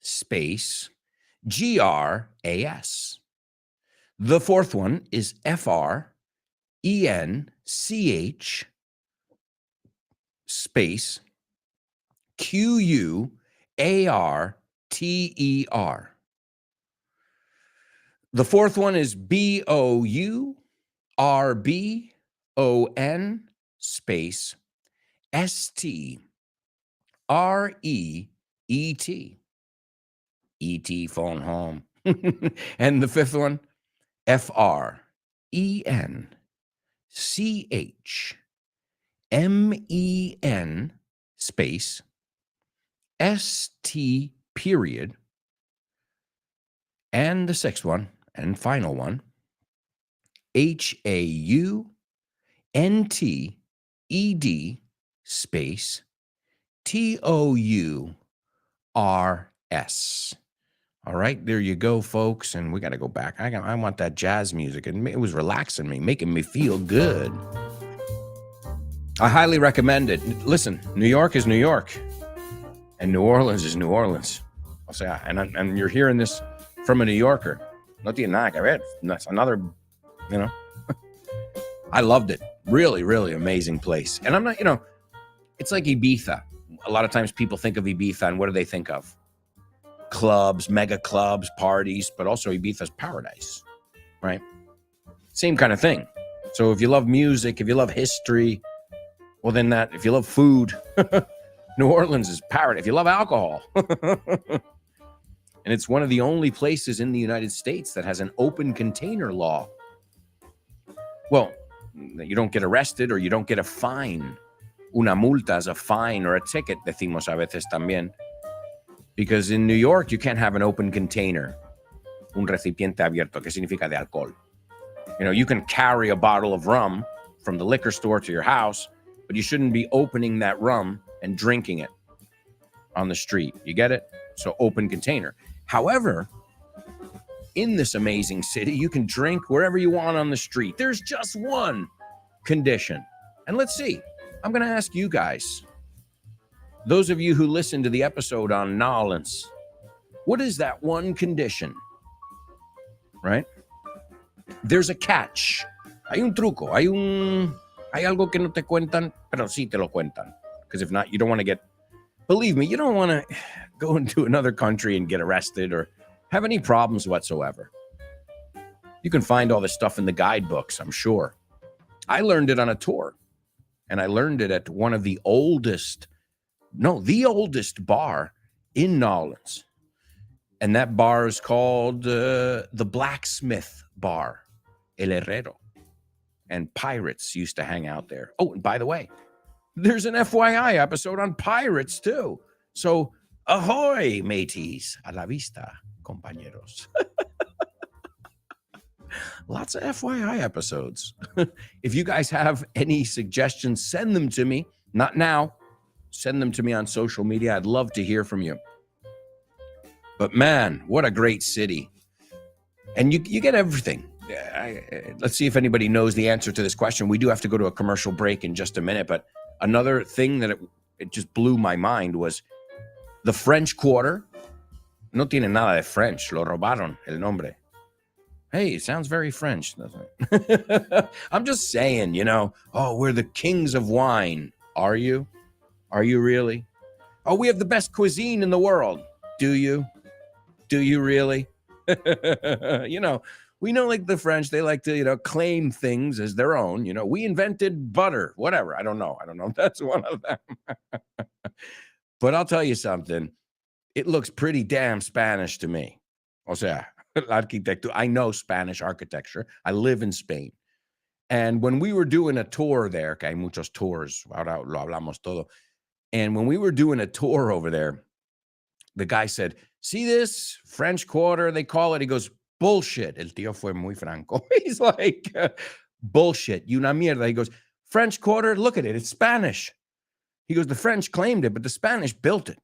space GRAS. The fourth one is FRENCH space QUARTER. The fourth one is BOURBON space STREET. E.T. phone home. And the fifth one, FRENCHMEN space ST period. And the sixth one and final one, HAUNTED space TOURS. All right, there you go, folks. And we got to go back. I want that jazz music. And it was relaxing me, making me feel good. I highly recommend it. Listen, New York is New York. And New Orleans is New Orleans. I'll say, and you're hearing this from a New Yorker. No tiene nada que ver. That's another, I loved it. Really, really amazing place. And I'm not, it's like Ibiza. A lot of times people think of Ibiza and what do they think of? Clubs, mega clubs, parties, but also Ibiza's paradise, right? Same kind of thing. So if you love music, if you love history, well then if you love food, New Orleans is paradise. If you love alcohol. And it's one of the only places in the United States that has an open container law. Well, you don't get arrested or you don't get a fine. Una multa is a fine or a ticket, decimos a veces también. Because in New York, you can't have an open container, un recipiente abierto, que significa de alcohol. You can carry a bottle of rum from the liquor store to your house, but you shouldn't be opening that rum and drinking it on the street. You get it? So open container. However, in this amazing city, you can drink wherever you want on the street. There's just one condition. And let's see. I'm going to ask you guys, those of you who listened to the episode on Nolans, what is that one condition? Right? There's a catch. Hay un truco. Hay algo que no te cuentan, pero sí te lo cuentan. Because if not, you don't want to believe me, you don't want to go into another country and get arrested or have any problems whatsoever. You can find all this stuff in the guidebooks, I'm sure. I learned it on a tour. And I learned it at one of the oldest bar in Nolans. And that bar is called the Blacksmith Bar, El Herrero. And pirates used to hang out there. Oh, and by the way, there's an FYI episode on pirates too. So, ahoy, mateys. A la vista, compañeros. Lots of FYI episodes. If you guys have any suggestions, send them to me. Not now. Send them to me on social media. I'd love to hear from you. But man, what a great city. And you get everything. Let's see if anybody knows the answer to this question. We do have to go to a commercial break in just a minute. But another thing that it just blew my mind was the French Quarter No tiene nada de French. Lo robaron el nombre. Hey, it sounds very French, doesn't it? I'm just saying, you know, oh, we're the kings of wine. Are you? Are you really? Oh, we have the best cuisine in the world. Do you? Do you really? You know, we know like the French, they like to, you know, claim things as their own. You know, we invented butter, whatever. I don't know. That's one of them. But I'll tell you something. It looks pretty damn Spanish to me. O sea, la arquitectura. I know Spanish architecture. I live in Spain. And when we were doing a tour there, que hay muchos tours, ahora lo hablamos todo. And when we were doing a tour over there, the guy said, see this French Quarter, they call it. He goes, bullshit. El tío fue muy franco. He's like, bullshit. Y una mierda. He goes, French Quarter, look at it. It's Spanish. He goes, the French claimed it, but the Spanish built it.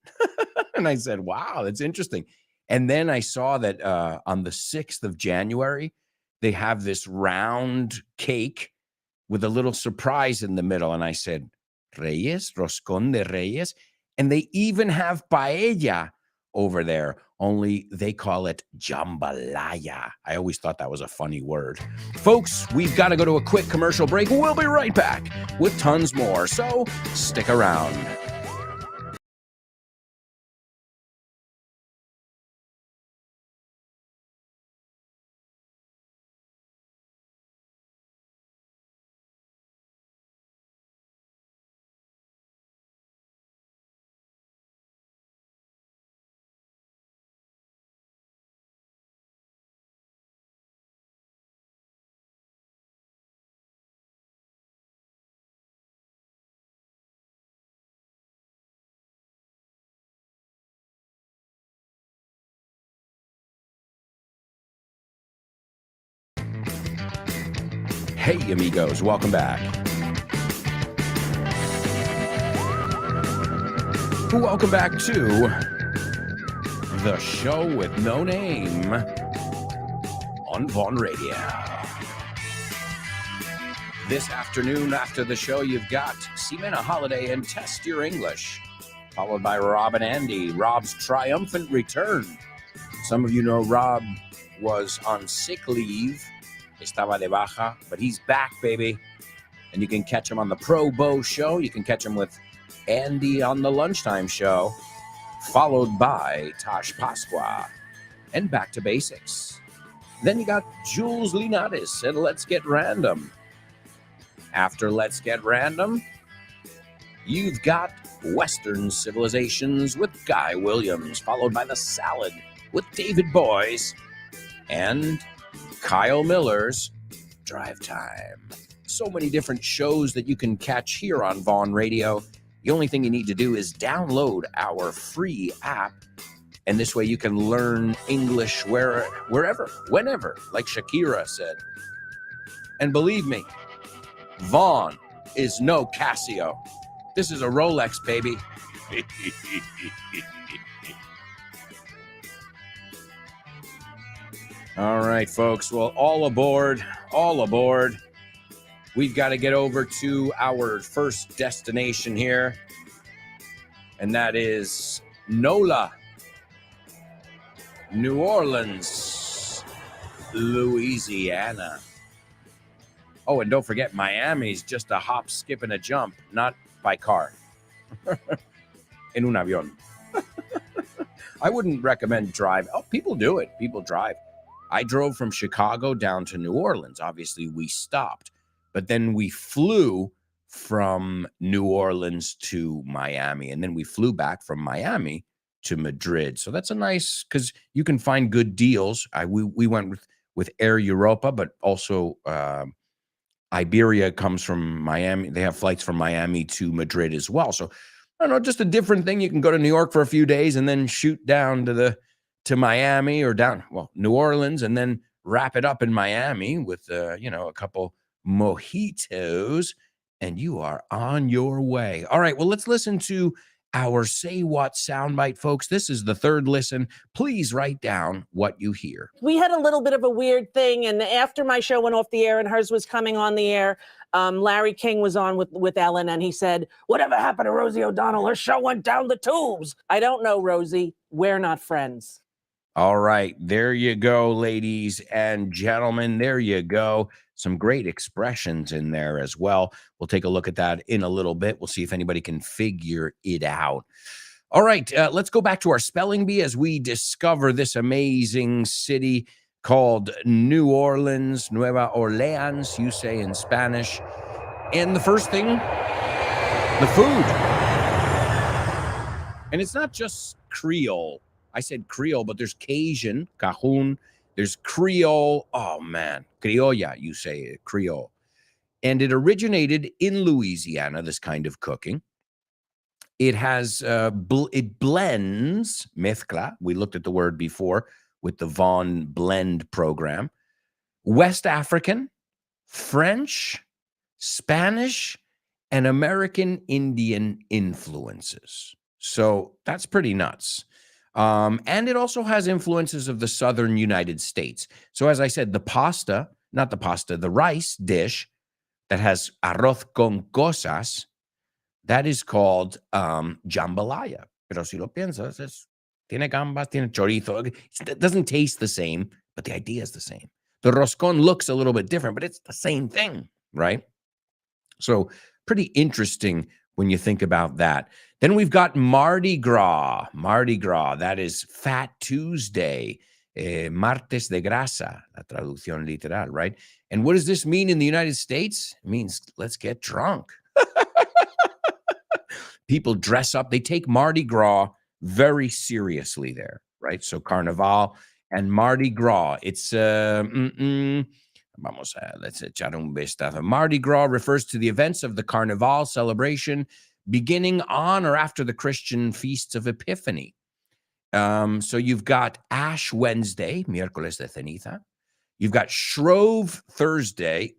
And I said, wow, that's interesting. And then I saw that on the 6th of January, they have this round cake with a little surprise in the middle. And I said, Reyes, Roscón de Reyes. And they even have paella over there, only they call it jambalaya. I always thought that was a funny word. Folks, we've got to go to a quick commercial break. We'll be right back with tons more, so stick around. Hey, amigos, welcome back. Welcome back to the show with no name on Vaughn Radio. This afternoon after the show, you've got Ximena Holiday and Test Your English, followed by Rob and Andy, Rob's triumphant return. Some of you know Rob was on sick leave. Estaba de baja, but he's back, baby. And you can catch him on the Pro Bow show. You can catch him with Andy on the Lunchtime show, followed by Tosh Pasqua and Back to Basics. Then you got Jules Linares and Let's Get Random. After Let's Get Random, you've got Western Civilizations with Guy Williams, followed by The Salad with David Boyes and Kyle Miller's Drive Time. So many different shows that you can catch here on Vaughn Radio. The only thing you need to do is download our free app, and this way you can learn English wherever, whenever, like Shakira said. And believe me, Vaughn is no Casio. This is a Rolex, baby. All right, folks. Well, all aboard. We've got to get over to our first destination here, and that is NOLA, New Orleans, Louisiana. Oh, and don't forget, Miami's just a hop, skip, and a jump, not by car. En un avión. I wouldn't recommend drive. Oh, people do it. People drive. I drove from Chicago down to New Orleans. Obviously, we stopped, but then we flew from New Orleans to Miami, and then we flew back from Miami to Madrid. So that's a nice, because you can find good deals. We went with Air Europa, but also Iberia comes from Miami. They have flights from Miami to Madrid as well. So I don't know, just a different thing. You can go to New York for a few days and then shoot down to Miami or New Orleans, and then wrap it up in Miami with, a couple mojitos, and you are on your way. All right, well, let's listen to our Say What soundbite, folks. This is the third listen. Please write down what you hear. We had a little bit of a weird thing, and after my show went off the air and hers was coming on the air, Larry King was on with Ellen, and he said, whatever happened to Rosie O'Donnell? Her show went down the tubes. I don't know, Rosie. We're not friends. All right, there you go, ladies and gentlemen. There you go. Some great expressions in there as well. We'll take a look at that in a little bit. We'll see if anybody can figure it out. All right, let's go back to our spelling bee as we discover this amazing city called New Orleans, Nueva Orleans, you say in Spanish. And the first thing, the food. And it's not just Creole. I said Creole, but there's Cajun, Cajun. There's Creole. Oh, man. Criolla, you say Creole. And it originated in Louisiana, this kind of cooking. It has, it blends, mezcla. We looked at the word before with the Vaughn Blend program. West African, French, Spanish, and American Indian influences. So that's pretty nuts. And it also has influences of the southern United States. So as I said, the rice dish that has arroz con cosas, that is called jambalaya. Pero si lo piensas, tiene gambas, tiene chorizo. It doesn't taste the same, but the idea is the same. The roscon looks a little bit different, but it's the same thing, right? So pretty interesting when you think about that. Then we've got Mardi Gras. Mardi Gras, that is Fat Tuesday, Martes de Grasa, la traducción literal, right? And what does this mean in the United States? It means let's get drunk. People dress up. They take Mardi Gras very seriously there, right? So Carnival and Mardi Gras. It's let's echar un vistazo. Mardi Gras refers to the events of the Carnival celebration beginning on or after the Christian feasts of Epiphany. So you've got Ash Wednesday, miércoles de ceniza. You've got Shrove Tuesday,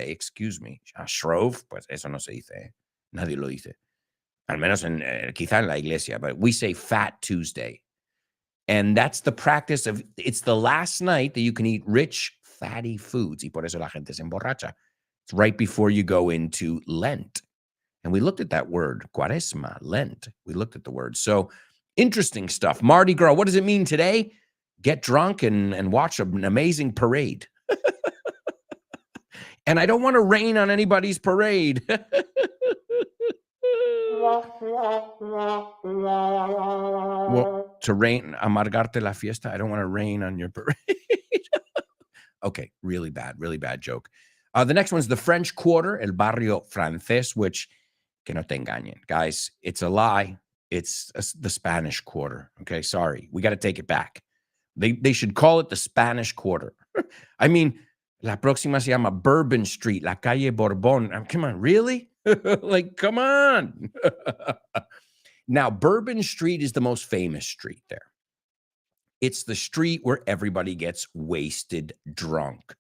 excuse me. Shrove, pues eso no se dice. Nadie lo dice. Al menos quizá en la iglesia, but we say Fat Tuesday. And that's the practice of, it's the last night that you can eat rich, fatty foods. Y por eso la gente se emborracha. It's right before you go into Lent. And we looked at that word, Cuaresma, Lent. We looked at the word. So interesting stuff. Mardi Gras, what does it mean today? Get drunk and watch an amazing parade. And I don't want to rain on anybody's parade. Well, to rain, amargarte la fiesta. I don't want to rain on your parade. Okay, really bad joke. The next one's the French Quarter, el barrio francés, which, que no te engañen, guys, it's a lie. It's the Spanish Quarter. Okay, sorry. We got to take it back. They should call it the Spanish Quarter. I mean, la próxima se llama Bourbon Street, la calle Borbón. Come on, really? Like, come on. Now, Bourbon Street is the most famous street there. It's the street where everybody gets wasted drunk.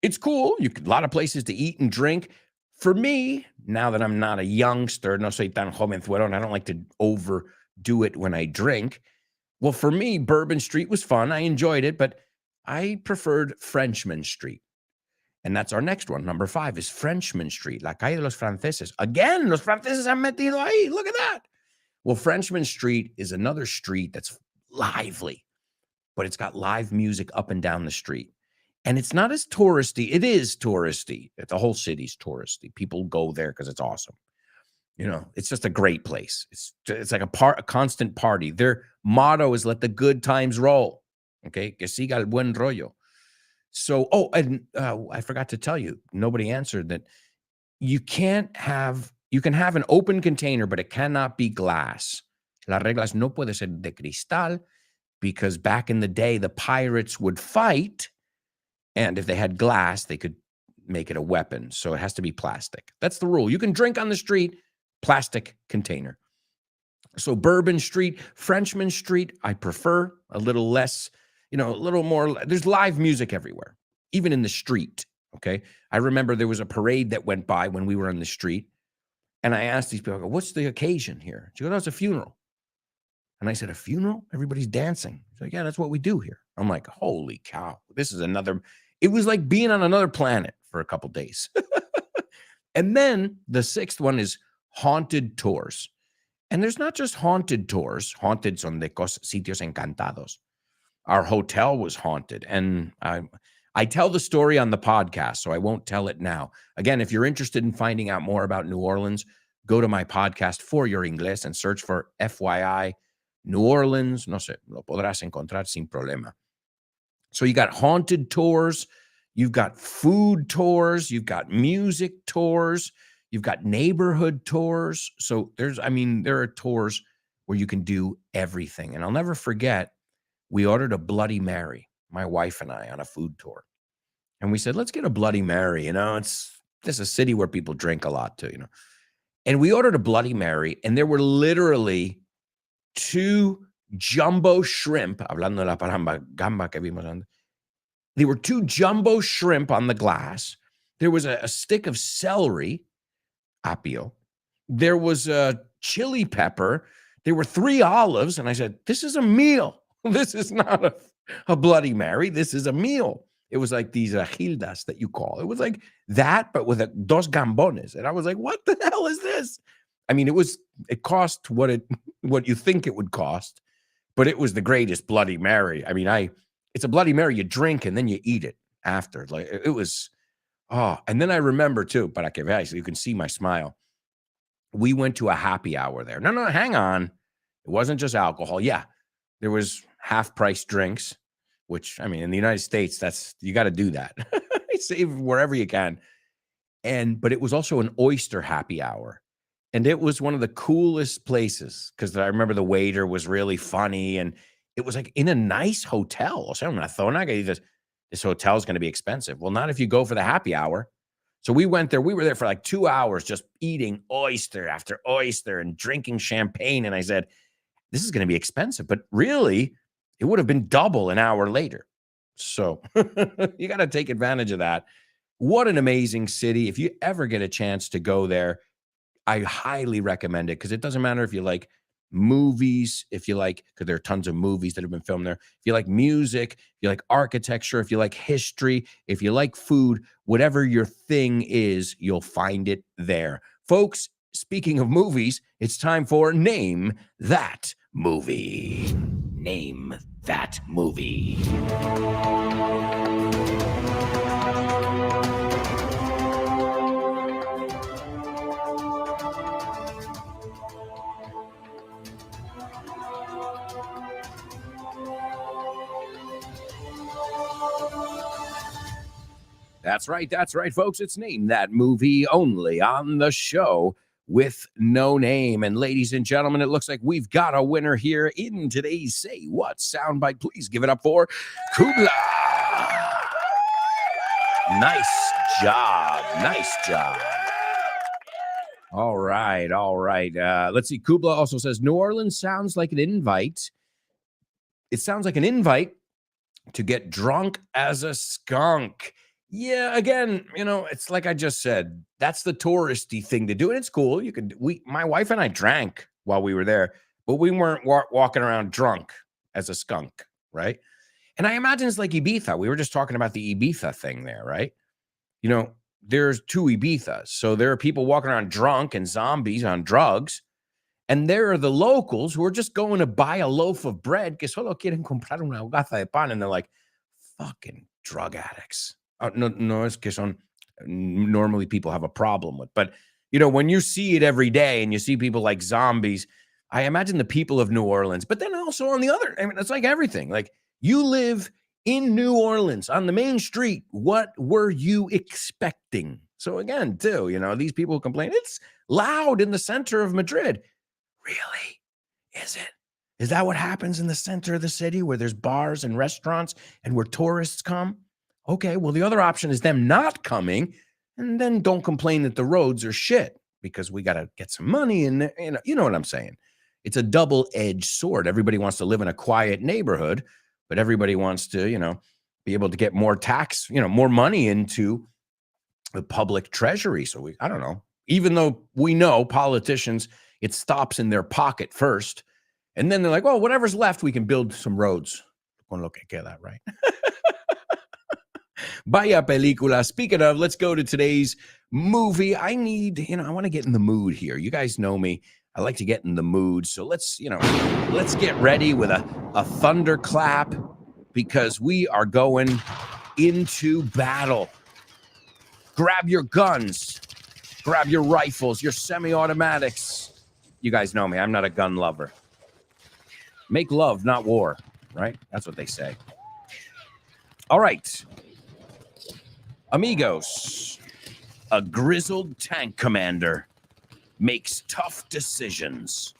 It's cool. A lot of places to eat and drink. For me, now that I'm not a youngster, no soy tan jovenzuelo, and I don't like to overdo it when I drink. Well, for me, Bourbon Street was fun. I enjoyed it, but I preferred Frenchman Street. And that's our next one. Number 5 is Frenchman Street, la calle de los franceses. Again, los franceses han metido ahí. Look at that. Well, Frenchman Street is another street that's lively, but it's got live music up and down the street. And it's not as touristy. It is touristy. The whole city's touristy. People go there because it's awesome. You know, it's just a great place. It's like a constant party. Their motto is let the good times roll. Okay, que siga el buen rollo. So, I forgot to tell you, nobody answered that. You can have an open container, but it cannot be glass. Las reglas no puede ser de cristal, because back in the day, the pirates would fight, and if they had glass, they could make it a weapon. So it has to be plastic. That's the rule. You can drink on the street, plastic container. So Bourbon Street, Frenchman Street, I prefer a little less, a little more. There's live music everywhere, even in the street. Okay. I remember there was a parade that went by when we were on the street. And I asked these people, I go, what's the occasion here? She goes, no, it's a funeral. And I said, a funeral? Everybody's dancing. She's like, yeah, that's what we do here. I'm like, holy cow. It was like being on another planet for a couple days. And then the 6th one is haunted tours. And there's not just haunted tours. Haunted son de sitios encantados. our hotel was haunted. And I tell the story on the podcast, so I won't tell it now. Again, if you're interested in finding out more about New Orleans, go to my podcast For Your Inglés and search for FYI New Orleans. No sé, lo podrás encontrar sin problema. So you got haunted tours, you've got food tours, you've got music tours, you've got neighborhood tours. So there are tours where you can do everything. And I'll never forget, we ordered a Bloody Mary, my wife and I, on a food tour. And we said, let's get a Bloody Mary. This is a city where people drink a lot too, And we ordered a Bloody Mary, and there were literally 2 jumbo shrimp, hablando de la palabra gamba que vimos antes. There were 2 jumbo shrimp on the glass. There was a stick of celery, apio. There was a chili pepper. There were 3 olives. And I said, this is a meal. This is not a Bloody Mary. This is a meal. It was like these gildas that you call. It was like that, but with dos gambones. And I was like, what the hell is this? I mean, it cost what you think it would cost, but it was the greatest Bloody Mary. I mean, it's a Bloody Mary you drink and then you eat it after. Like it was, and then I remember too, para que veáis, so you can see my smile. We went to a happy hour there. No, hang on. It wasn't just alcohol. Yeah, there was half-price drinks, which, I mean, in the United States, you got to do that. Save wherever you can. But it was also an oyster happy hour. And it was one of the coolest places because I remember the waiter was really funny, and it was like in a nice hotel. O sea, una zona que dices, this hotel is going to be expensive. Well, not if you go for the happy hour. So we went there. We were there for like 2 hours just eating oyster after oyster and drinking champagne. And I said, this is going to be expensive. But really, it would have been double an hour later. So you got to take advantage of that. What an amazing city. If you ever get a chance to go there, I highly recommend it because it doesn't matter if you like movies, because there are tons of movies that have been filmed there. If you like music, if you like architecture, if you like history, if you like food, whatever your thing is, you'll find it there. Folks, speaking of movies, it's time for Name That Movie. Name That Movie. That's right, folks. It's Name That Movie only on the show with no name. And ladies and gentlemen, it looks like we've got a winner here in today's Say What soundbite. Please give it up for Kubla. Nice job. All right. Let's see. Kubla also says New Orleans sounds like an invite. It sounds like an invite to get drunk as a skunk. Yeah, again, it's like I just said, that's the touristy thing to do. And it's cool. My wife and I drank while we were there, but we weren't walking around drunk as a skunk, right? And I imagine it's like Ibiza. We were just talking about the Ibiza thing there, right? There's 2 Ibizas. So there are people walking around drunk and zombies on drugs. And there are the locals who are just going to buy a loaf of bread que solo quieren comprar una hogaza de pan. And they're like, fucking drug addicts. No, es que son normally people have a problem with. But, when you see it every day and you see people like zombies, I imagine the people of New Orleans. But then also on the other, it's like everything. Like you live in New Orleans on the main street. What were you expecting? So again, too, these people complain, it's loud in the center of Madrid. Really? Is it? Is that what happens in the center of the city where there's bars and restaurants and where tourists come? Okay, well, the other option is them not coming, and then don't complain that the roads are shit because we got to get some money in. You know what I'm saying? It's a double-edged sword. Everybody wants to live in a quiet neighborhood, but everybody wants to, be able to get more tax, more money into the public treasury. So I don't know. Even though we know politicians, it stops in their pocket first, and then they're like, well, whatever's left, we can build some roads. Con lo que queda, right? Vaya película. Speaking of, let's go to today's movie. I want to get in the mood here. You guys know me. I like to get in the mood. So let's get ready with a thunderclap because we are going into battle. Grab your guns, grab your rifles, your semi-automatics. You guys know me, I'm not a gun lover. Make love, not war, right? That's what they say. All right. Amigos, a grizzled tank commander makes tough decisions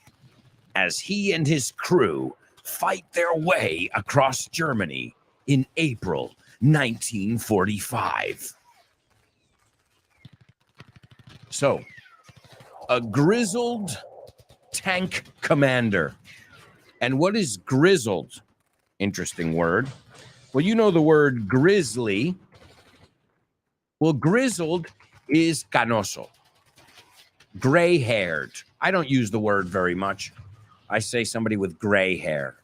as he and his crew fight their way across Germany in April 1945. So, a grizzled tank commander. And what is grizzled? Interesting word. Well, you know the word grizzly. Well, grizzled is canoso, gray-haired. I don't use the word very much. I say somebody with gray hair.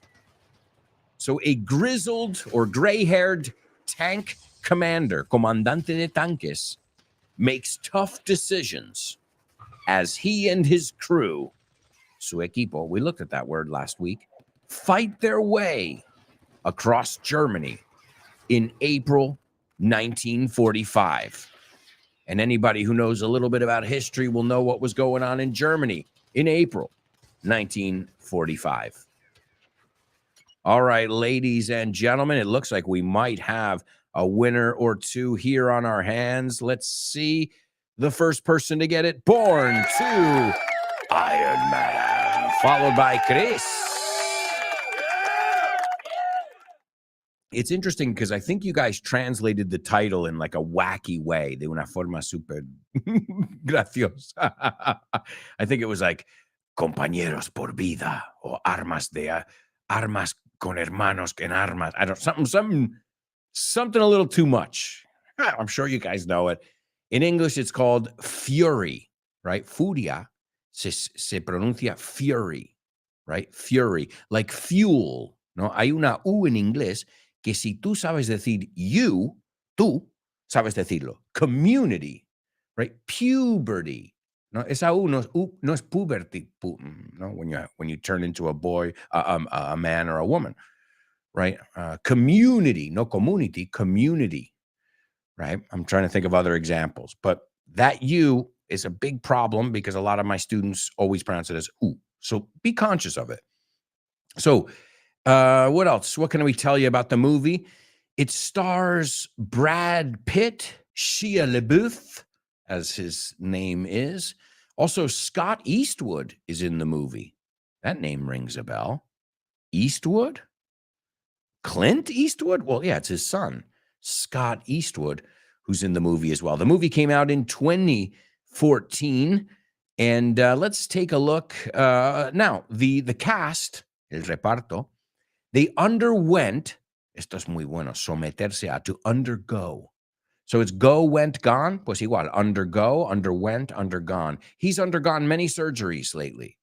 So a grizzled or gray-haired tank commander, comandante de tanques, makes tough decisions as he and his crew, su equipo, we looked at that word last week, fight their way across Germany in April 1945. And anybody who knows a little bit about history will know what was going on in Germany in April 1945. All right, ladies and gentlemen, it looks like we might have a winner or two here on our hands. Let's see the first person to get it. Born to Iron Man, followed by Chris. It's interesting because I think you guys translated the title in like a wacky way, de una forma super graciosa. I think it was like compañeros por vida or armas con hermanos en armas. I don't something a little too much. I'm sure you guys know it. In English, it's called fury, right? Furia se pronuncia fury, right? Fury, like fuel. No, hay una U en inglés que si tú sabes decir tú sabes decirlo. Community, right? Puberty. No, esa U no es puberty, no, when you turn into a boy, a man or a woman, right? Community, no community, community, right? I'm trying to think of other examples, but that U is a big problem because a lot of my students always pronounce it as U. So be conscious of it. So what else? What can we tell you about the movie? It stars Brad Pitt, Shia LaBeouf, as his name is. Also, Scott Eastwood is in the movie. That name rings a bell. Eastwood? Clint Eastwood? Well, yeah, it's his son, Scott Eastwood, who's in the movie as well. The movie came out in 2014, and let's take a look. Now, the cast, el reparto, they underwent, esto es muy bueno, someterse a, to undergo. So it's go, went, gone. Pues igual, undergo, underwent, undergone. He's undergone many surgeries lately.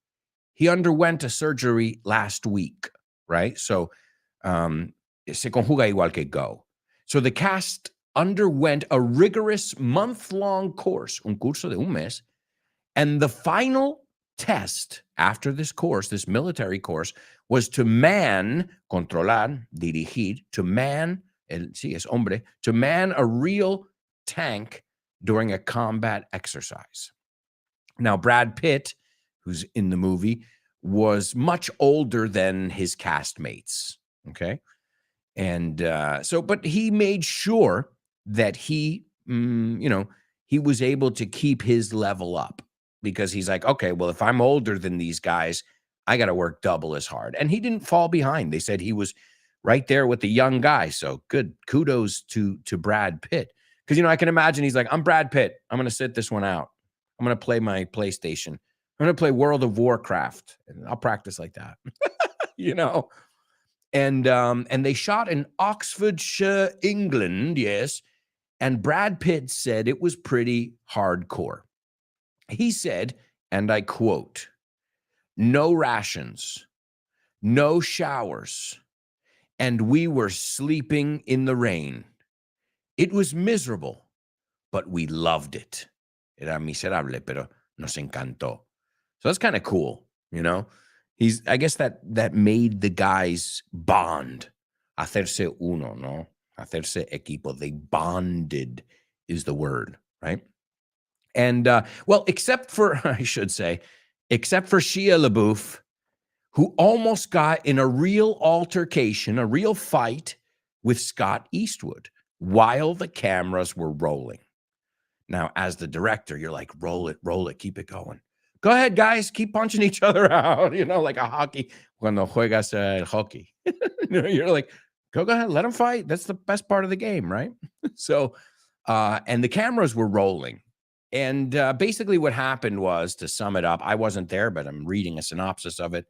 He underwent a surgery last week, right? So se conjuga igual que go. So the cast underwent a rigorous month-long course, un curso de un mes, and the final test after this course, this military course, was to man, controlar, dirigir, to man, sí, es hombre, to man a real tank during a combat exercise. Now, Brad Pitt, who's in the movie, was much older than his castmates, okay? And but he made sure that he was able to keep his level up because he's like, okay, well, if I'm older than these guys, I got to work double as hard. And he didn't fall behind. They said he was right there with the young guy. So good. Kudos to Brad Pitt. Because, I can imagine he's like, I'm Brad Pitt. I'm going to sit this one out. I'm going to play my PlayStation. I'm going to play World of Warcraft. And I'll practice like that, And they shot in Oxfordshire, England, yes. And Brad Pitt said it was pretty hardcore. He said, and I quote, "No rations, no showers, and we were sleeping in the rain. It was miserable, but we loved it. Era miserable, pero nos encantó." So that's kind of cool, I guess that made the guys bond Hacerse uno, no? Hacerse equipo. They bonded is the word, right? And, well, except for, I should say, except for Shia LaBeouf, who almost got in a real altercation, a real fight with Scott Eastwood while the cameras were rolling. Now, as the director, you're like, roll it, keep it going. Go ahead, guys, keep punching each other out, like a hockey. Cuando juegas hockey. You're like, go ahead, let them fight. That's the best part of the game, right? So, and the cameras were rolling. And basically what happened was, to sum it up, I wasn't there, but I'm reading a synopsis of it.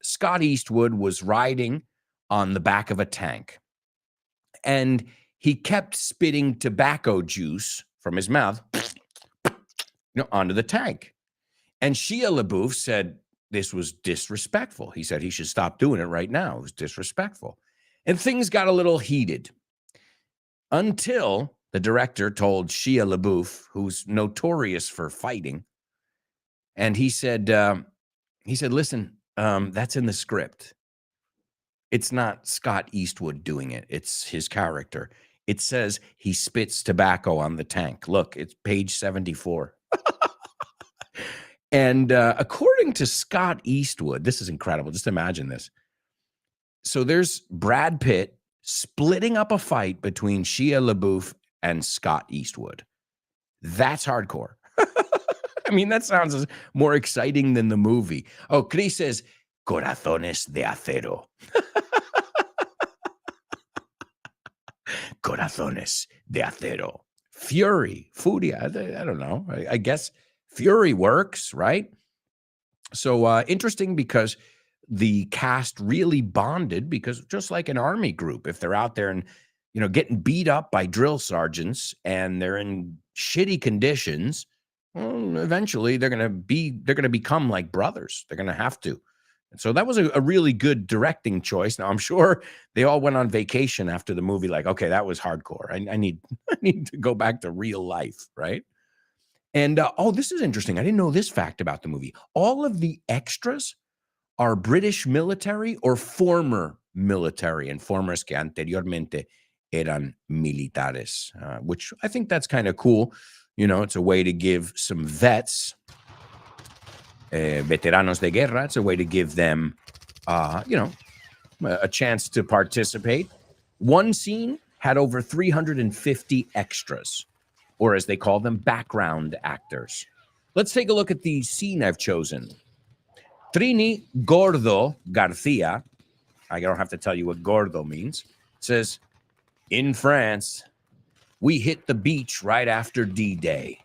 Scott Eastwood was riding on the back of a tank, and he kept spitting tobacco juice from his mouth onto the tank. And Shia LaBeouf said this was disrespectful. He said he should stop doing it right now. It was disrespectful. And things got a little heated until the director told Shia LaBeouf, who's notorious for fighting, and he said, listen, that's in the script. It's not Scott Eastwood doing it. It's his character. It says he spits tobacco on the tank. Look, it's page 74. And according to Scott Eastwood, this is incredible. Just imagine this. So there's Brad Pitt splitting up a fight between Shia LaBeouf and Scott Eastwood. That's hardcore. I mean, that sounds more exciting than the movie. Oh, Chris says, Corazones de Acero. Corazones de Acero. Fury, Furia. I don't know. I guess Fury works, right? So interesting, because the cast really bonded, because just like an army group, if they're out there and, getting beat up by drill sergeants and they're in shitty conditions, well, eventually they're going to become like brothers. They're going to have to. And so that was a really good directing choice. Now, I'm sure they all went on vacation after the movie, like, okay, that was hardcore. I need to go back to real life, right? And, this is interesting. I didn't know this fact about the movie. All of the extras are British military or former military, and formers que anteriormente eran militares, which I think that's kind of cool. It's a way to give some vets, veteranos de guerra, it's a way to give them, a chance to participate. One scene had over 350 extras, or as they call them, background actors. Let's take a look at the scene I've chosen. Trini Gordo Garcia, I don't have to tell you what gordo means, says, in France, we hit the beach right after D-Day.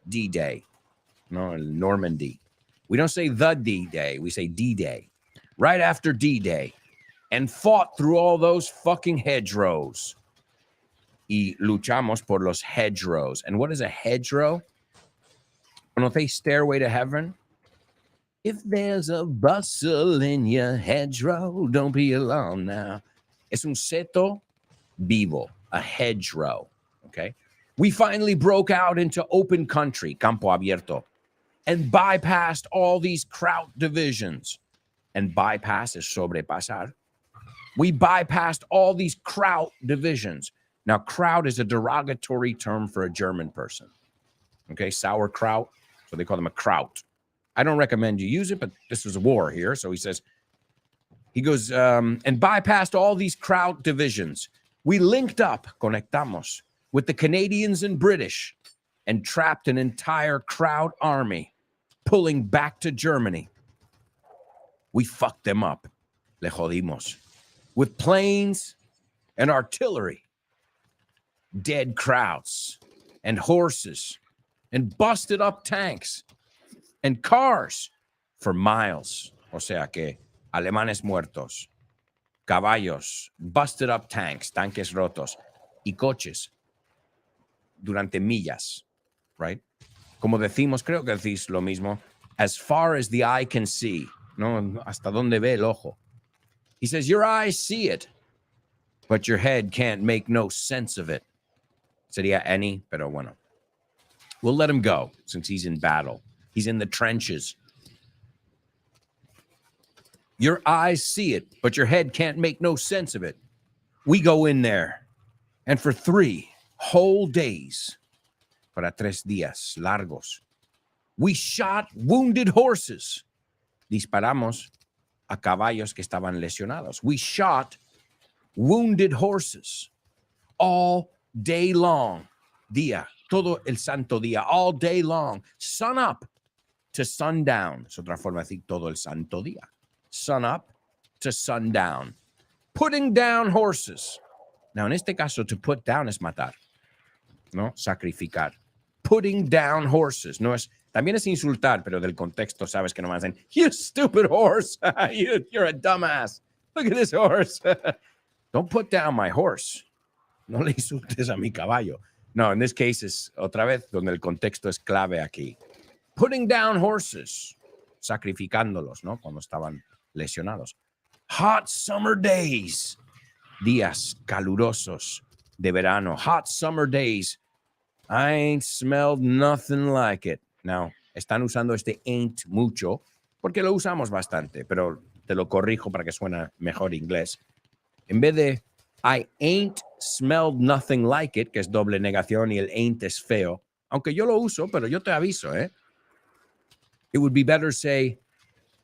D-Day. No, Normandy. We don't say the D-Day. We say D-Day. Right after D-Day. And fought through all those fucking hedgerows. Y luchamos por los hedgerows. And what is a hedgerow? ¿Conoce Stairway to Heaven? If there's a bustle in your hedgerow, don't be alarmed now. Es un seto vivo, a hedgerow, okay? We finally broke out into open country, campo abierto, and bypassed all these Kraut divisions. And bypass is sobrepasar. We bypassed all these Kraut divisions. Now, Kraut is a derogatory term for a German person, okay? Sauerkraut, so they call them a Kraut. I don't recommend you use it, but this was a war here. So he goes, and bypassed all these Kraut divisions. We linked up, conectamos, with the Canadians and British, and trapped an entire Kraut army, pulling back to Germany. We fucked them up, le jodimos, with planes and artillery, dead Krauts and horses, and busted up tanks and cars for miles. O sea que alemanes muertos, caballos, busted up tanks, tanques rotos, y coches durante millas, right? Como decimos, creo que decís lo mismo, as far as the eye can see, no, hasta donde ve el ojo. He says, your eyes see it, but your head can't make no sense of it. Sería any, pero bueno. We'll let him go since he's in battle. He's in the trenches. Your eyes see it, but your head can't make no sense of it. We go in there, and for 3 whole days, para 3 días largos, we shot wounded horses. Disparamos a caballos que estaban lesionados. We shot wounded horses all day long. Día, todo el santo día, all day long. Sun up to sundown. Es otra forma de decir todo el santo día. Sun up to sundown. Putting down horses. Now, en este caso, to put down es matar, ¿no? Sacrificar. Putting down horses. No es, también es insultar, pero del contexto sabes que no más dicen, you stupid horse. You're a dumbass. Look at this horse. Don't put down my horse. No le insultes a mi caballo. No, in this case es otra vez donde el contexto es clave aquí. Putting down horses. Sacrificándolos, ¿no? Cuando estaban lesionados. Hot summer days. Días calurosos de verano. Hot summer days. I ain't smelled nothing like it. Now, están usando este ain't mucho porque lo usamos bastante, pero te lo corrijo para que suene mejor inglés. En vez de I ain't smelled nothing like it, que es doble negación y el ain't es feo, aunque yo lo uso, pero yo te aviso, ¿eh? It would be better say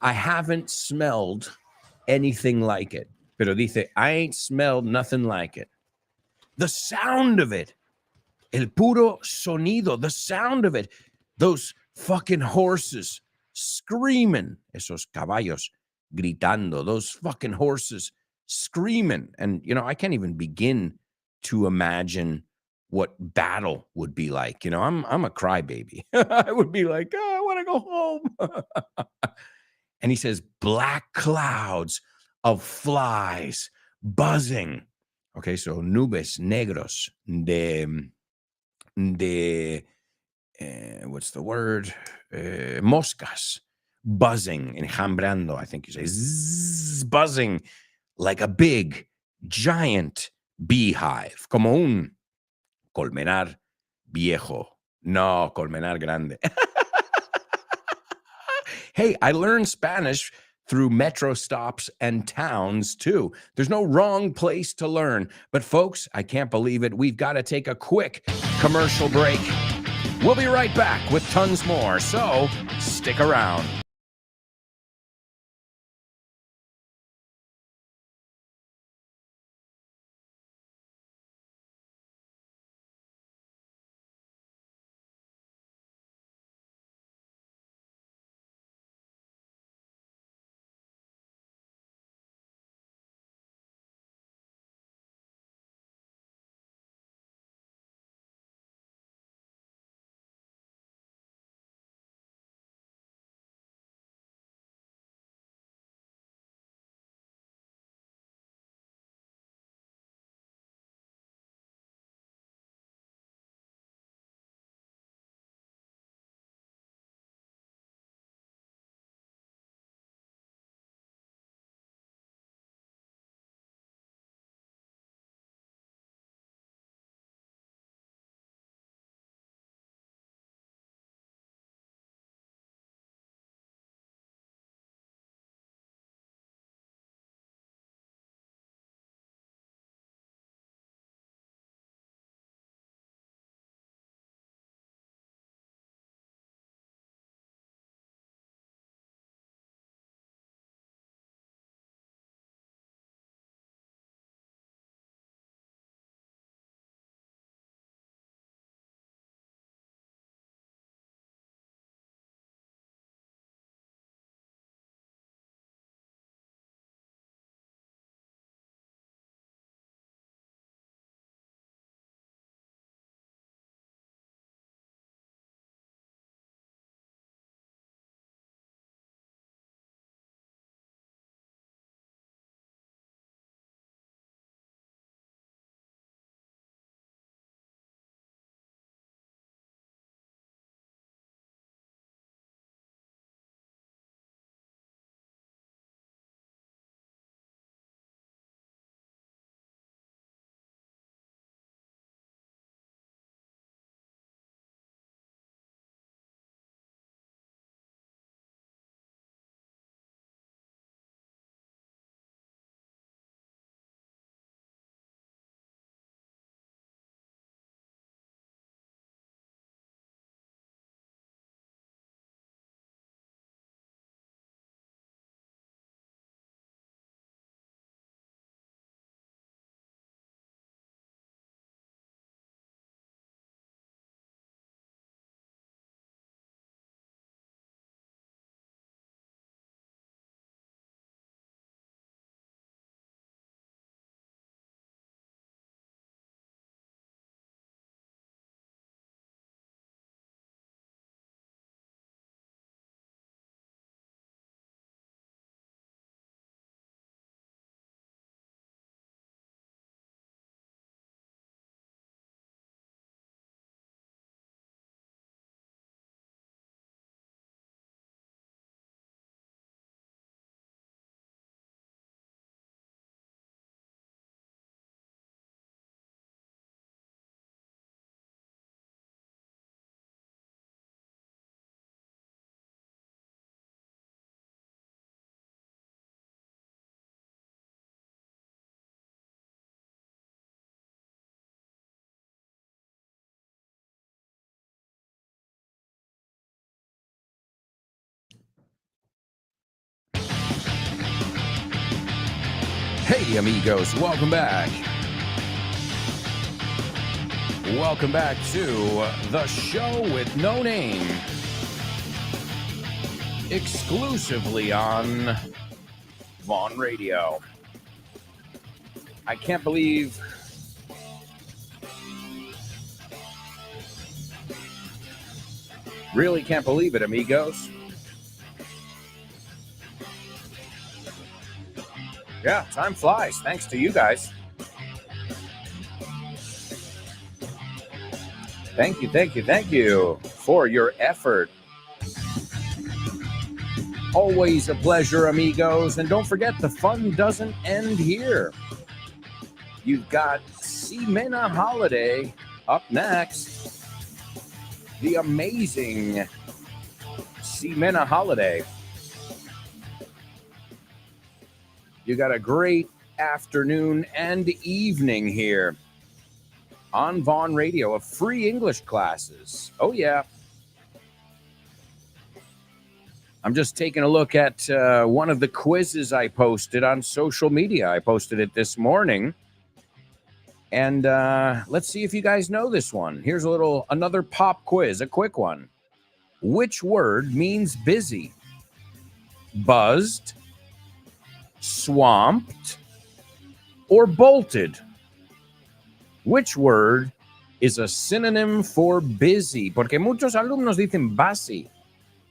I haven't smelled anything like it. Pero dice I ain't smelled nothing like it. The sound of it. El puro sonido, the sound of it. Those fucking horses screaming. Esos caballos gritando. Those fucking horses screaming. And, you know, I can't even begin to imagine what battle would be like. You know, I'm a crybaby. I would be like, oh, I want to go home. And he says, black clouds of flies buzzing. Okay, so nubes negros de what's the word? Moscas buzzing, enjambrando, I think you say, zzz, buzzing like a big, giant beehive, como un colmenar viejo. No, colmenar grande. Hey, I learned Spanish through metro stops and towns too. There's no wrong place to learn. But folks, I can't believe it. We've got to take a quick commercial break. We'll be right back with tons more, so stick around. Hey, amigos, welcome back. Welcome back to the show with no name, exclusively on Vaughn Radio. I can't believe really can't believe it, amigos. Yeah, time flies, thanks to you guys. Thank you for your effort. Always a pleasure, amigos. And don't forget, the fun doesn't end here. You've got Ximena Holiday up next. The amazing Ximena Holiday. You got a great afternoon and evening here on Vaughn Radio of free English classes. Oh, yeah. I'm just taking a look at one of the quizzes I posted on social media. I posted it this morning. And let's see if you guys know this one. Here's another pop quiz, a quick one. Which word means busy? Buzzed, swamped, or bolted? Which word is a synonym for busy? Porque muchos alumnos dicen busy.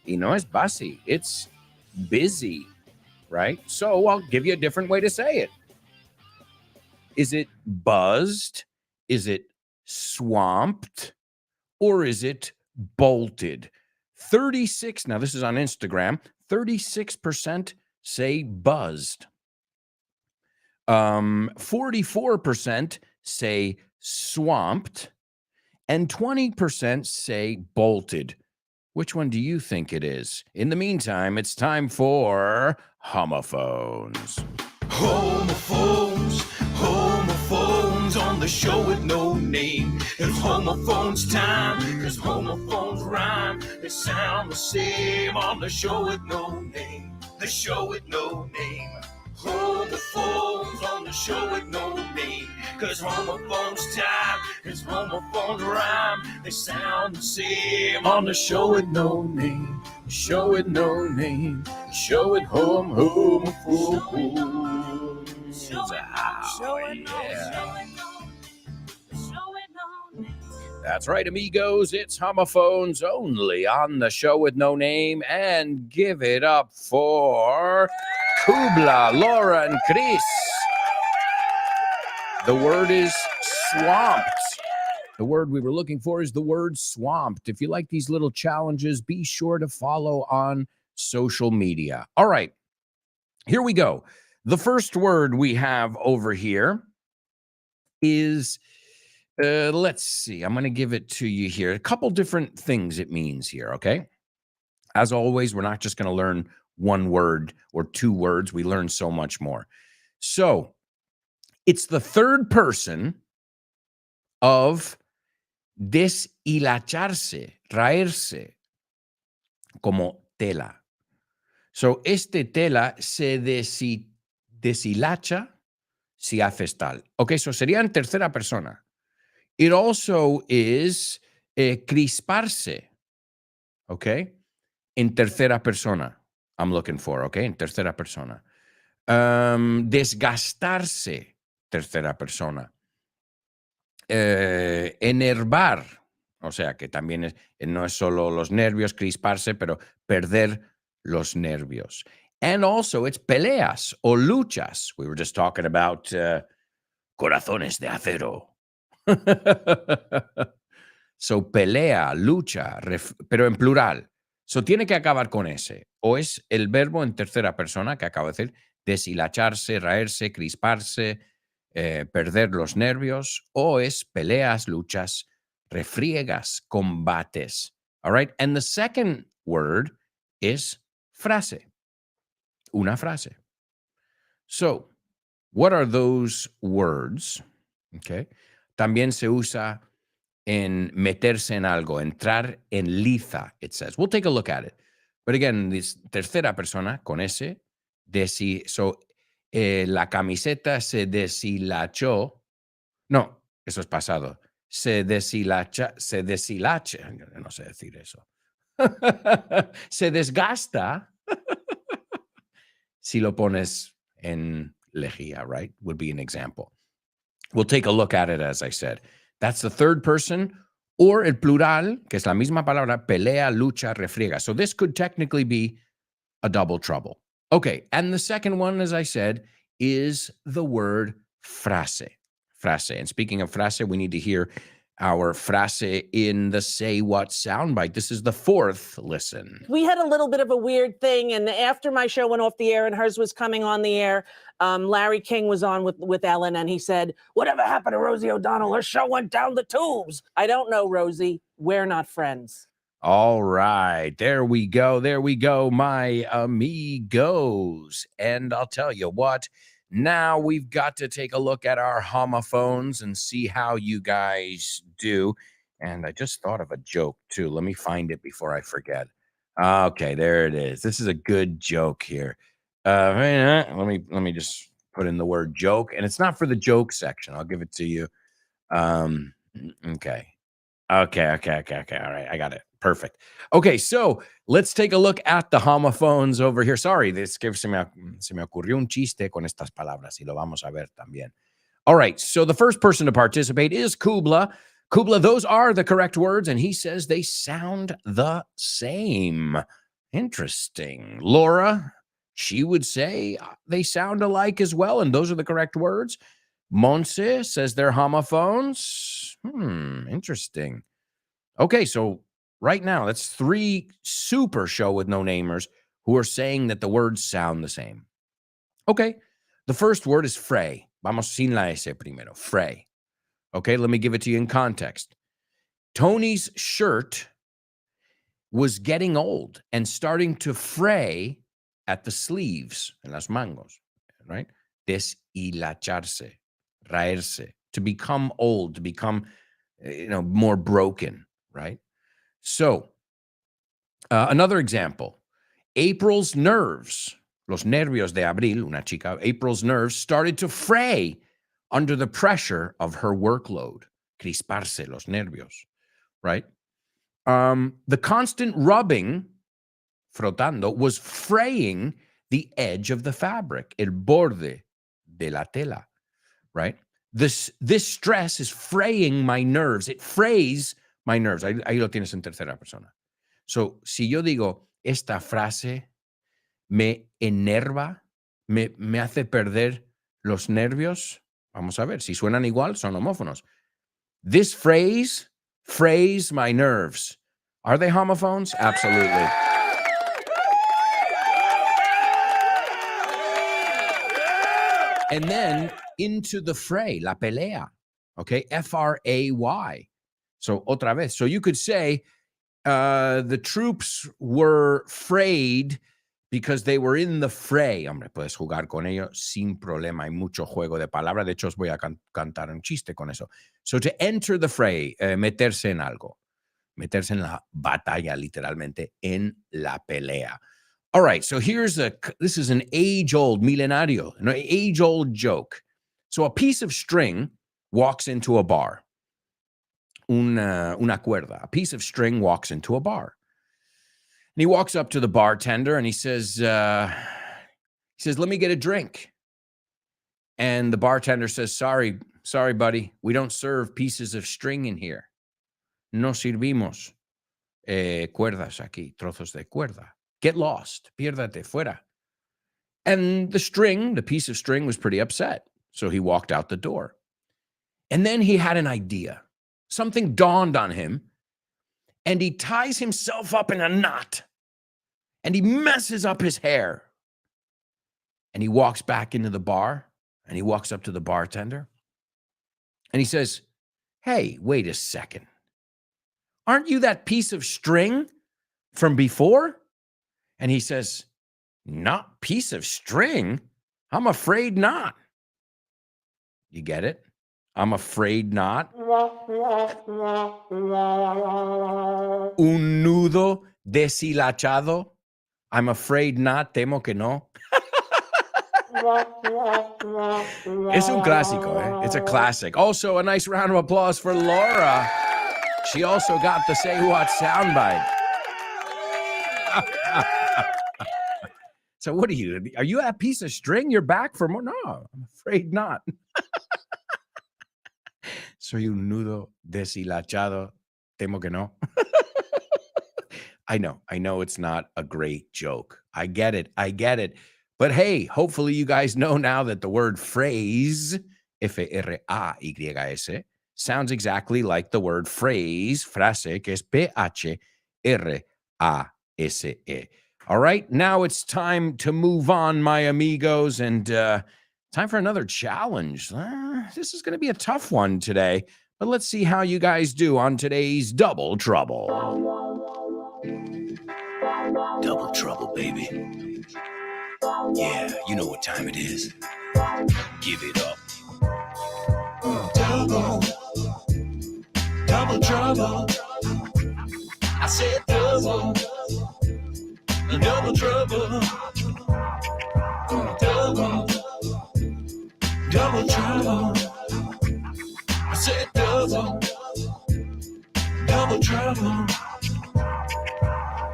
Y no es busy, it's busy, right? So I'll give you a different way to say it. Is it buzzed? Is it swamped? Or is it bolted? 36, now this is on Instagram, 36% say buzzed. 44% say swamped, and 20% say bolted. Which one do you think it is? In the meantime, it's time for homophones. Homophones on the show with no name. It's homophones time, cause homophones rhyme. They sound the same on the show with no name. The show with no name. Homophones on the show with no name. Cause homophones time, cause homophones rhyme. They sound the same on the show with no name. Show with no name. Show with homophones. That's right, amigos. It's homophones only on the show with no name. And give it up for Kubla, Laura, and Chris. The word is swamped. The word we were looking for is the word swamped. If you like these little challenges, be sure to follow on social media. All right, here we go. The first word we have over here is, let's see, I'm going to give it to you here. A couple different things it means here, okay? As always, we're not just going to learn one word or two words. We learn so much more. So it's the third person of deshilacharse, raerse, como tela. So este tela se deshilacha si haces tal. Okay, so sería en tercera persona. It also is crisparse, okay? En tercera persona, I'm looking for, okay? En tercera persona. Desgastarse, tercera persona. Enervar, o sea, que también no es solo los nervios, crisparse, pero perder los nervios. And also it's peleas o luchas. We were just talking about corazones de acero. So, pelea, lucha, pero en plural. So, tiene que acabar con ese. O es el verbo en tercera persona, que acabo de decir, deshilacharse, raerse, crisparse, perder los nervios, o es peleas, luchas, refriegas, combates. All right? And the second word is frase. Una frase. So, what are those words? Okay. También se usa en meterse en algo, entrar en liza, it says. We'll take a look at it. But again, this tercera persona, con ese, so La camiseta se deshilachó. No, eso es pasado. Se deshilacha, no sé decir eso. Se desgasta si lo pones en lejía, right? Would be an example. We'll take a look at it, as I said. That's the third person, or el plural, que es la misma palabra, pelea, lucha, refriega. So this could technically be a double trouble. Okay, and the second one, as I said, is the word frase. Frase. And speaking of frase, we need to hear our frase in the Say What soundbite. This is the fourth listen. We had a little bit of a weird thing, and after my show went off the air and hers was coming on the air, Larry King was on with Ellen, and he said, "Whatever happened to Rosie O'Donnell? Her show went down the tubes." I don't know, Rosie. We're not friends. All right, there we go, my amigos. And I'll tell you what, now we've got to take a look at our homophones and see how you guys do. And I just thought of a joke too. Let me find it before I forget. Okay, there it is. This is a good joke here. Let me just put in the word joke, and it's not for the joke section. I'll give it to you. Okay. All right, I got it. Perfect. Okay, so let's take a look at the homophones over here. Sorry, this que se me ocurrió un chiste con estas palabras y lo vamos a ver también. All right, so the first person to participate is Kubla. Kubla, those are the correct words, and he says they sound the same. Interesting. Laura, she would say they sound alike as well, and those are the correct words. Monse says they're homophones. Interesting. Okay, so right now, that's three super show with no namers who are saying that the words sound the same. Okay, the first word is fray. Vamos sin la S primero. Fray. Okay, let me give it to you in context. Tony's shirt was getting old and starting to fray at the sleeves, en las mangos, right? Deshilacharse, raerse, to become old, to become, more broken, right? So, another example, April's nerves, los nervios de Abril, una chica, April's nerves started to fray under the pressure of her workload, crisparse los nervios, right? The constant rubbing, frotando, was fraying the edge of the fabric, el borde de la tela, right? This stress is fraying my nerves. It frays my nerves. Ahí lo tienes en tercera persona. So, si yo digo, esta frase me enerva, me hace perder los nervios, vamos a ver, si suenan igual, son homófonos. This phrase frays my nerves. Are they homophones? Absolutely. And then into the fray, la pelea, okay? F-R-A-Y. So, otra vez. So you could say the troops were frayed because they were in the fray. Hombre, puedes jugar con ello sin problema. Hay mucho juego de palabras. De hecho, os voy a cantar un chiste con eso. So to enter the fray, meterse en algo. Meterse en la batalla, literalmente, en la pelea. All right, so this is an age-old, milenario, an age-old joke. So a piece of string walks into a bar. Una cuerda. A piece of string walks into a bar. And he walks up to the bartender and he says, let me get a drink. And the bartender says, sorry, buddy. We don't serve pieces of string in here. No servimos cuerdas aquí, trozos de cuerda. Get lost. Piérdate fuera. And the piece of string was pretty upset. So he walked out the door. And then he had an idea. Something dawned on him, and he ties himself up in a knot, and he messes up his hair. And he walks back into the bar, and he walks up to the bartender, and he says, hey, wait a second. Aren't you that piece of string from before? And he says, not piece of string? I'm afraid not. You get it? I'm afraid not. Un nudo deshilachado. I'm afraid not. Temo que no. It's un clásico, eh? It's a classic. Also, a nice round of applause for Laura. She also got the Say What soundbite. So what are you that piece of string? You're back for more? No, I'm afraid not. Soy un nudo deshilachado. Temo que no. I know it's not a great joke. I get it. But hey, hopefully you guys know now that the word phrase, F-R-A-Y-S, sounds exactly like the word phrase, frase, que es P-H-R-A-S-E. All right, now it's time to move on, my amigos, and time for another challenge. This is going to be a tough one today, but let's see how you guys do on today's Double Trouble. Double trouble, baby. Yeah, you know what time it is. Give it up. Double trouble. I said double trouble. Double trouble. I said double trouble.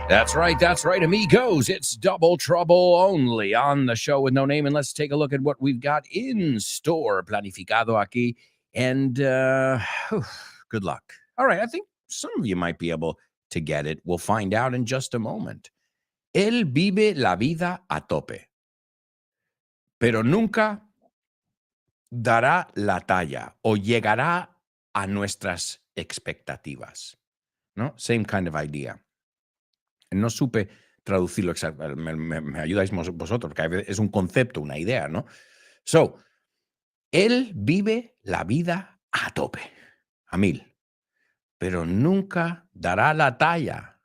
That's right, amigos. It's Double Trouble only on the show with no name. And let's take a look at what we've got in store, planificado aquí. And good luck. All right, I think some of you might be able to get it. We'll find out in just a moment. Él vive la vida a tope, pero nunca dará la talla o llegará a nuestras expectativas. ¿No? Same kind of idea. No supe traducirlo exactamente. Me ayudáis vosotros, porque es un concepto, una idea, ¿no? So, él vive la vida a tope, a 1000, pero nunca dará la talla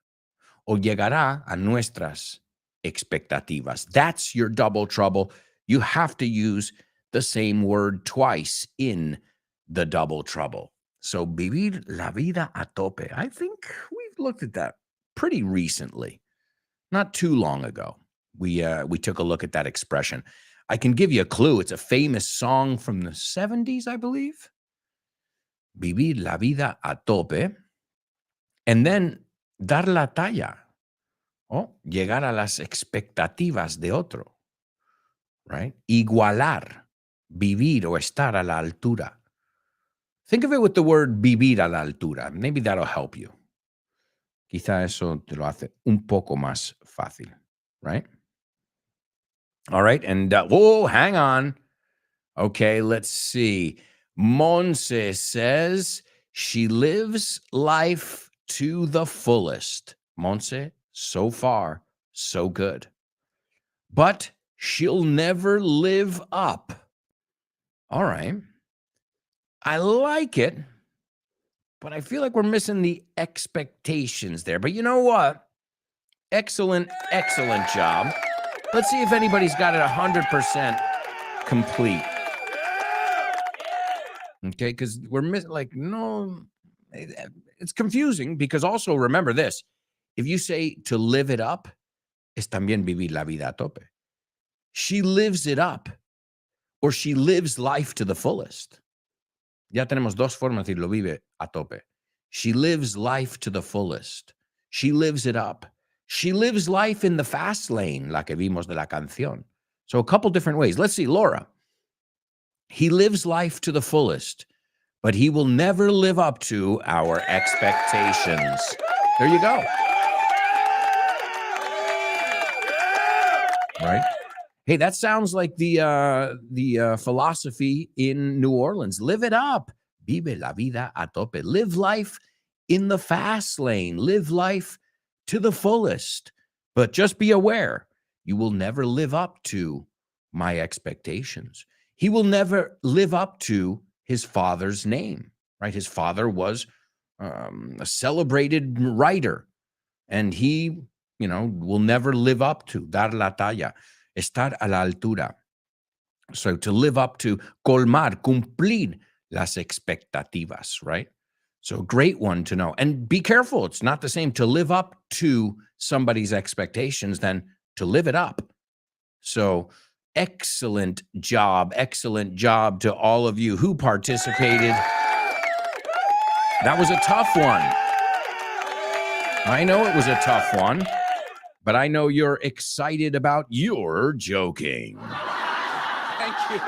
o llegará a nuestras expectativas. That's your double trouble. You have to use the same word twice in the double trouble. So, vivir la vida a tope. I think we've looked at that pretty recently, not too long ago. We took a look at that expression. I can give you a clue. It's a famous song from the 70s, I believe. Vivir la vida a tope. And then dar la talla. Oh, llegar a las expectativas de otro. Right? Igualar. Vivir o estar a la altura. Think of it with the word vivir a la altura. Maybe that'll help you. Quizá eso te lo hace un poco más fácil, right? All right, and hang on. Okay, let's see. Monse says she lives life to the fullest. Monse, so far, so good. But she'll never live up. All right. I like it. But I feel like we're missing the expectations there. But you know what? Excellent job. Let's see if anybody's got it 100% complete. Okay, because we're missing, no, it's confusing because also remember this. If you say to live it up, es también vivir la vida a tope. She lives it up or she lives life to the fullest. Ya tenemos dos formas de decir lo vive a tope. She lives life to the fullest. She lives it up. She lives life in the fast lane, la que vimos de la canción. So a couple different ways. Let's see, Laura. He lives life to the fullest, but he will never live up to our expectations. There you go. Right? Hey, that sounds like the philosophy in New Orleans. Live it up. Vive la vida a tope. Live life in the fast lane. Live life to the fullest. But just be aware, you will never live up to my expectations. He will never live up to his father's name, right? His father was a celebrated writer, and he, will never live up to dar la talla. Estar a la altura. So to live up to, colmar, cumplir las expectativas, right? So great one to know. And be careful. It's not the same to live up to somebody's expectations than to live it up. So Excellent job. Excellent job to all of you who participated. That was a tough one. I know it was a tough one, but I know you're excited about your joking. Thank you.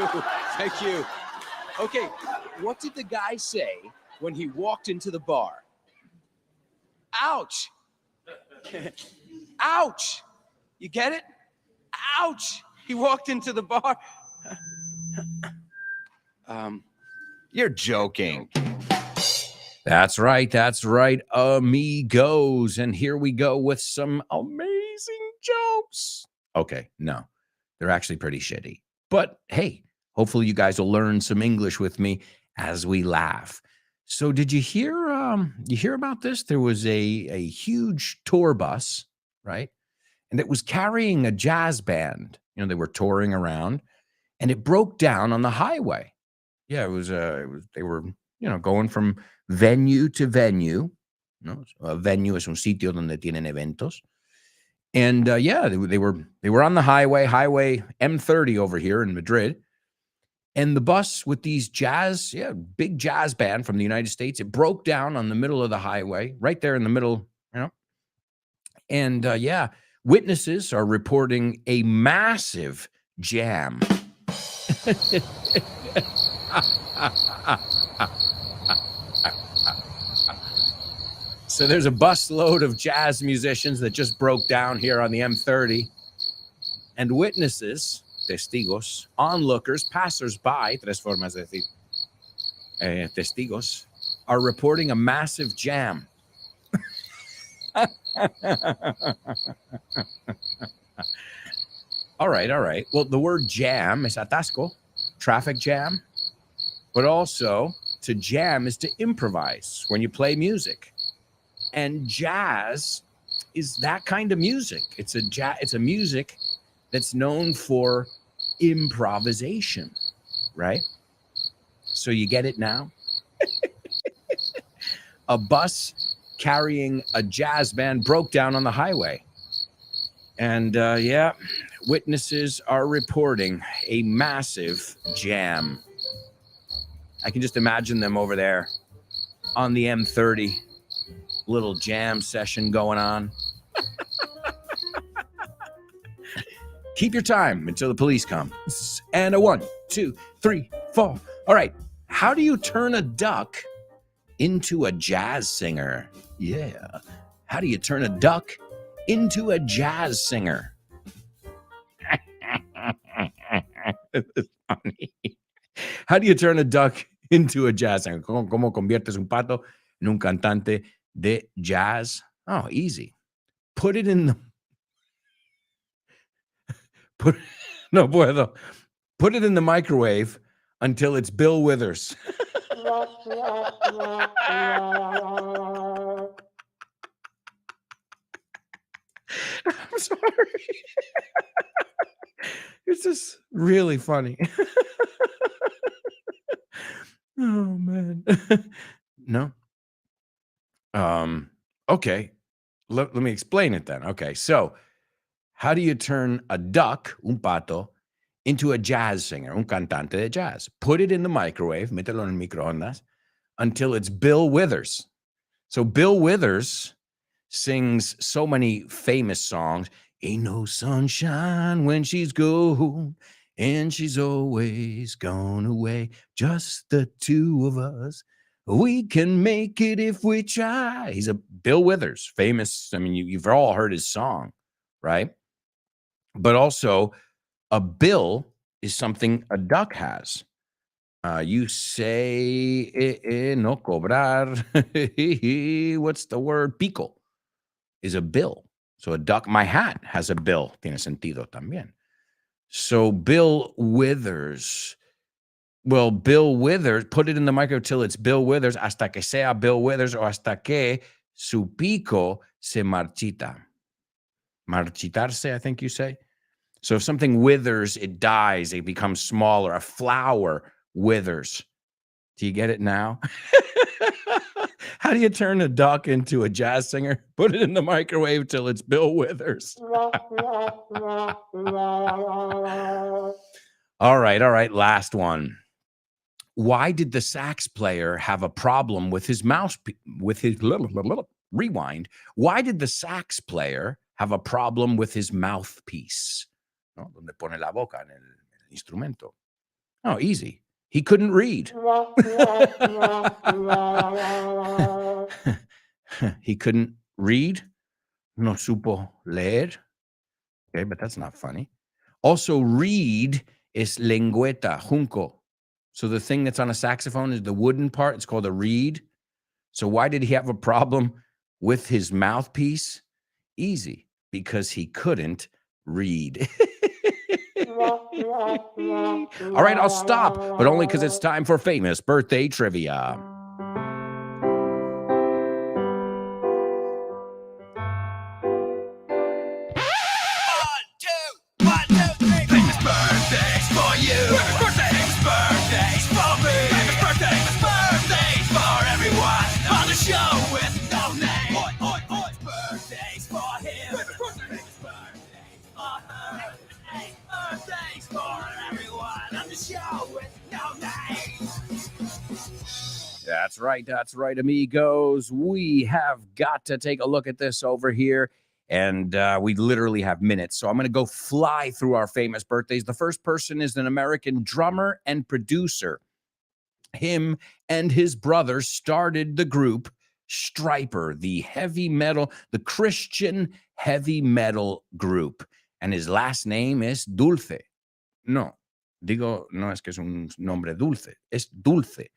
Thank you. Okay, what did the guy say when he walked into the bar? Ouch. Ouch. You get it? Ouch. He walked into the bar. You're joking. That's right. That's right, amigos. And here we go with some amazing jokes. Okay, no, they're actually pretty shitty. But hey, hopefully you guys will learn some English with me as we laugh. So did you hear about this? There was a huge tour bus, right? And it was carrying a jazz band. You know, they were touring around, and it broke down on the highway. Yeah, it was they were, going from venue to venue. A venue es un sitio donde tienen eventos. And they were on the highway M30 over here in Madrid. And the bus with these big jazz band from the United States, it broke down on the middle of the highway, right there in the middle, And witnesses are reporting a massive jam. So there's a busload of jazz musicians that just broke down here on the M30. And witnesses, testigos, onlookers, passers-by, tres formas de decir, testigos, are reporting a massive jam. All right. Well, the word jam is atasco, traffic jam, but also to jam is to improvise when you play music. And jazz is that kind of music. It's a music that's known for improvisation, right? So you get it now? A bus carrying a jazz band broke down on the highway. And witnesses are reporting a massive jam. I can just imagine them over there on the M30, little jam session going on. Keep your time until the police come. And a 1, 2, 3, 4. All right. How do you turn a duck into a jazz singer? Yeah. How do you turn a duck into a jazz singer? It's funny. How do you turn a duck into a jazz singer? ¿Cómo conviertes un pato en un cantante de jazz? Oh, easy. Put it in the... No puedo. Put it in the microwave until it's Bill Withers. I'm sorry. It's just really funny. Oh, man. No? Okay. Let me explain it then. Okay, so how do you turn a duck, un pato, into a jazz singer, un cantante de jazz? Put it in the microwave, mételo en el microondas, until it's Bill Withers. So Bill Withers sings so many famous songs. Ain't no sunshine when she's gone, and she's always gone away. Just the two of us. We can make it if we try. He's a Bill Withers, famous. I mean, you've all heard his song, right? But also, a bill is something a duck has. You say, no cobrar. What's the word? Pico is a bill. So a duck, my hat has a bill. Tiene sentido también. So Bill Withers. Well, Bill Withers, put it in the microwave till it's Bill Withers, hasta que sea Bill Withers, o hasta que su pico se marchita. Marchitarse, I think you say. So if something withers, it dies, it becomes smaller. A flower withers. Do you get it now? How do you turn a duck into a jazz singer? Put it in the microwave till it's Bill Withers. All right. Last one. Why did the sax player have a problem with his mouse, with his rewind? Why did the sax player have a problem with his mouthpiece? ¿No? Donde pone la boca en el instrumento. Oh, easy. He couldn't read. He couldn't read. No supo leer. Okay, but that's not funny. Also, reed is lengüeta, junco. So the thing that's on a saxophone is the wooden part. It's called a reed. So why did he have a problem with his mouthpiece? Easy, because he couldn't read. All right, I'll stop, but only because it's time for famous birthday trivia. Famous birthdays for you. Famous birthdays for me. Famous birthdays for everyone on the show with no name. Birthdays for him. Famous birthdays for her. Birthdays for everyone on the show with no name. That's right, amigos. We have got to take a look at this over here. And we literally have minutes. So I'm going to go fly through our famous birthdays. The first person is an American drummer and producer. Him and his brother started the group Stryper, the Christian heavy metal group. And his last name is Dulce. No es que es un nombre dulce. Es Dulce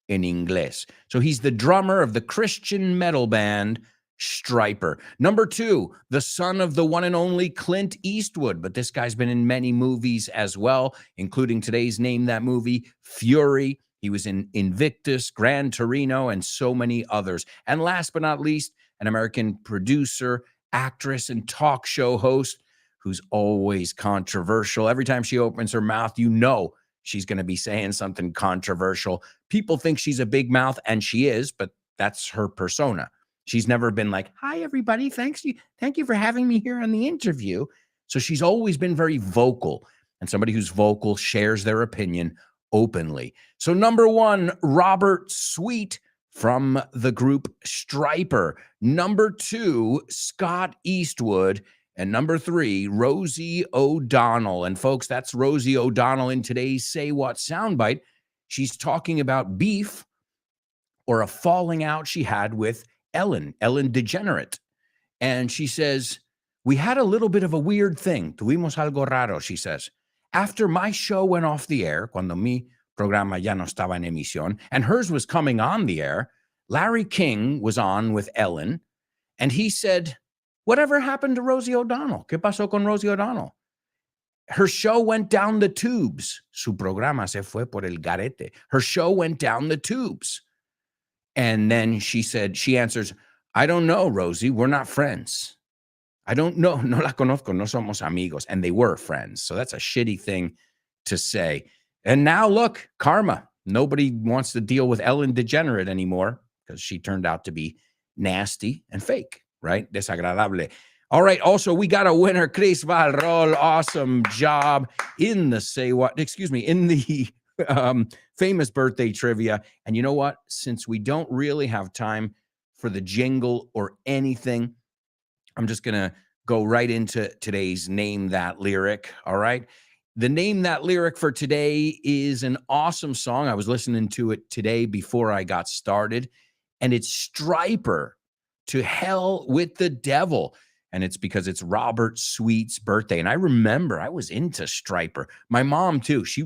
in inglés. So he's the drummer of the Christian metal band Stryper. Number 2, the son of the one and only Clint Eastwood, but this guy's been in many movies as well, including today's Name That Movie, Fury. He was in Invictus, Gran Torino, and so many others. And last but not least, an American producer, actress, and talk show host who's always controversial. Every time she opens her mouth, you know she's going to be saying something controversial. People think she's a big mouth, and she is, but that's her persona. She's never been like, hi, everybody. Thank you for having me here on the interview. So she's always been very vocal, and somebody who's vocal shares their opinion openly. So number 1, Robert Sweet from the group Stryper. Number 2, Scott Eastwood. And number 3, Rosie O'Donnell. And folks, that's Rosie O'Donnell in today's Say What soundbite. She's talking about beef or a falling out she had with Ellen DeGenerate. And she says, we had a little bit of a weird thing. Tuvimos algo raro, she says. After my show went off the air, cuando mi programa ya no estaba en emisión, and hers was coming on the air, Larry King was on with Ellen, and he said, whatever happened to Rosie O'Donnell? ¿Qué pasó con Rosie O'Donnell? Her show went down the tubes. Su programa se fue por el garete. Her show went down the tubes. And then she answers, I don't know, Rosie. We're not friends. I don't know. No la conozco. No somos amigos. And they were friends. So that's a shitty thing to say. And now look, karma. Nobody wants to deal with Ellen DeGenerate anymore because she turned out to be nasty and fake, right? Desagradable. All right. Also, we got a winner, Chris Valrol. Awesome job in the famous birthday trivia. And you know what? Since we don't really have time for the jingle or anything, I'm just going to go right into today's Name That lyric. All right. The Name That lyric for today is an awesome song. I was listening to it today before I got started, and it's Stryper, To Hell with the Devil. And it's because it's Robert Sweet's birthday. And I remember I was into Stryper. My mom too. She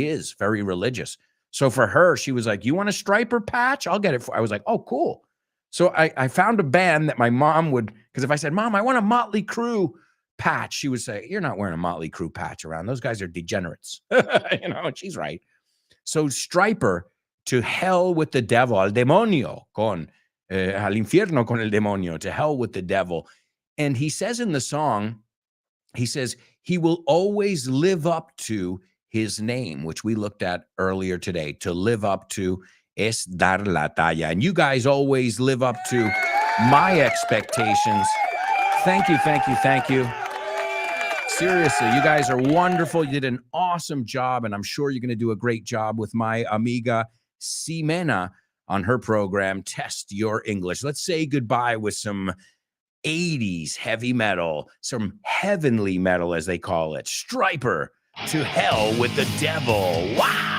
is very religious. So for her, she was like, you want a Stryper patch? I'll get it I was like, oh, cool. So I found a band that my mom would, because if I said, Mom, I want a Motley Crue patch, she would say, you're not wearing a Motley Crue patch around. Those guys are degenerates. And she's right. So Stryper, To Hell with the Devil, al demonio, al infierno con el demonio, to hell with the devil. And he says in the song, he says, he will always live up to his name, which we looked at earlier today. To live up to es dar la talla. And you guys always live up to my expectations. Thank you. Seriously, you guys are wonderful. You did an awesome job, and I'm sure you're going to do a great job with my amiga Ximena on her program, Test Your English. Let's say goodbye with some 80s heavy metal, some heavenly metal, as they call it. Striper, To Hell with the Devil. Wow!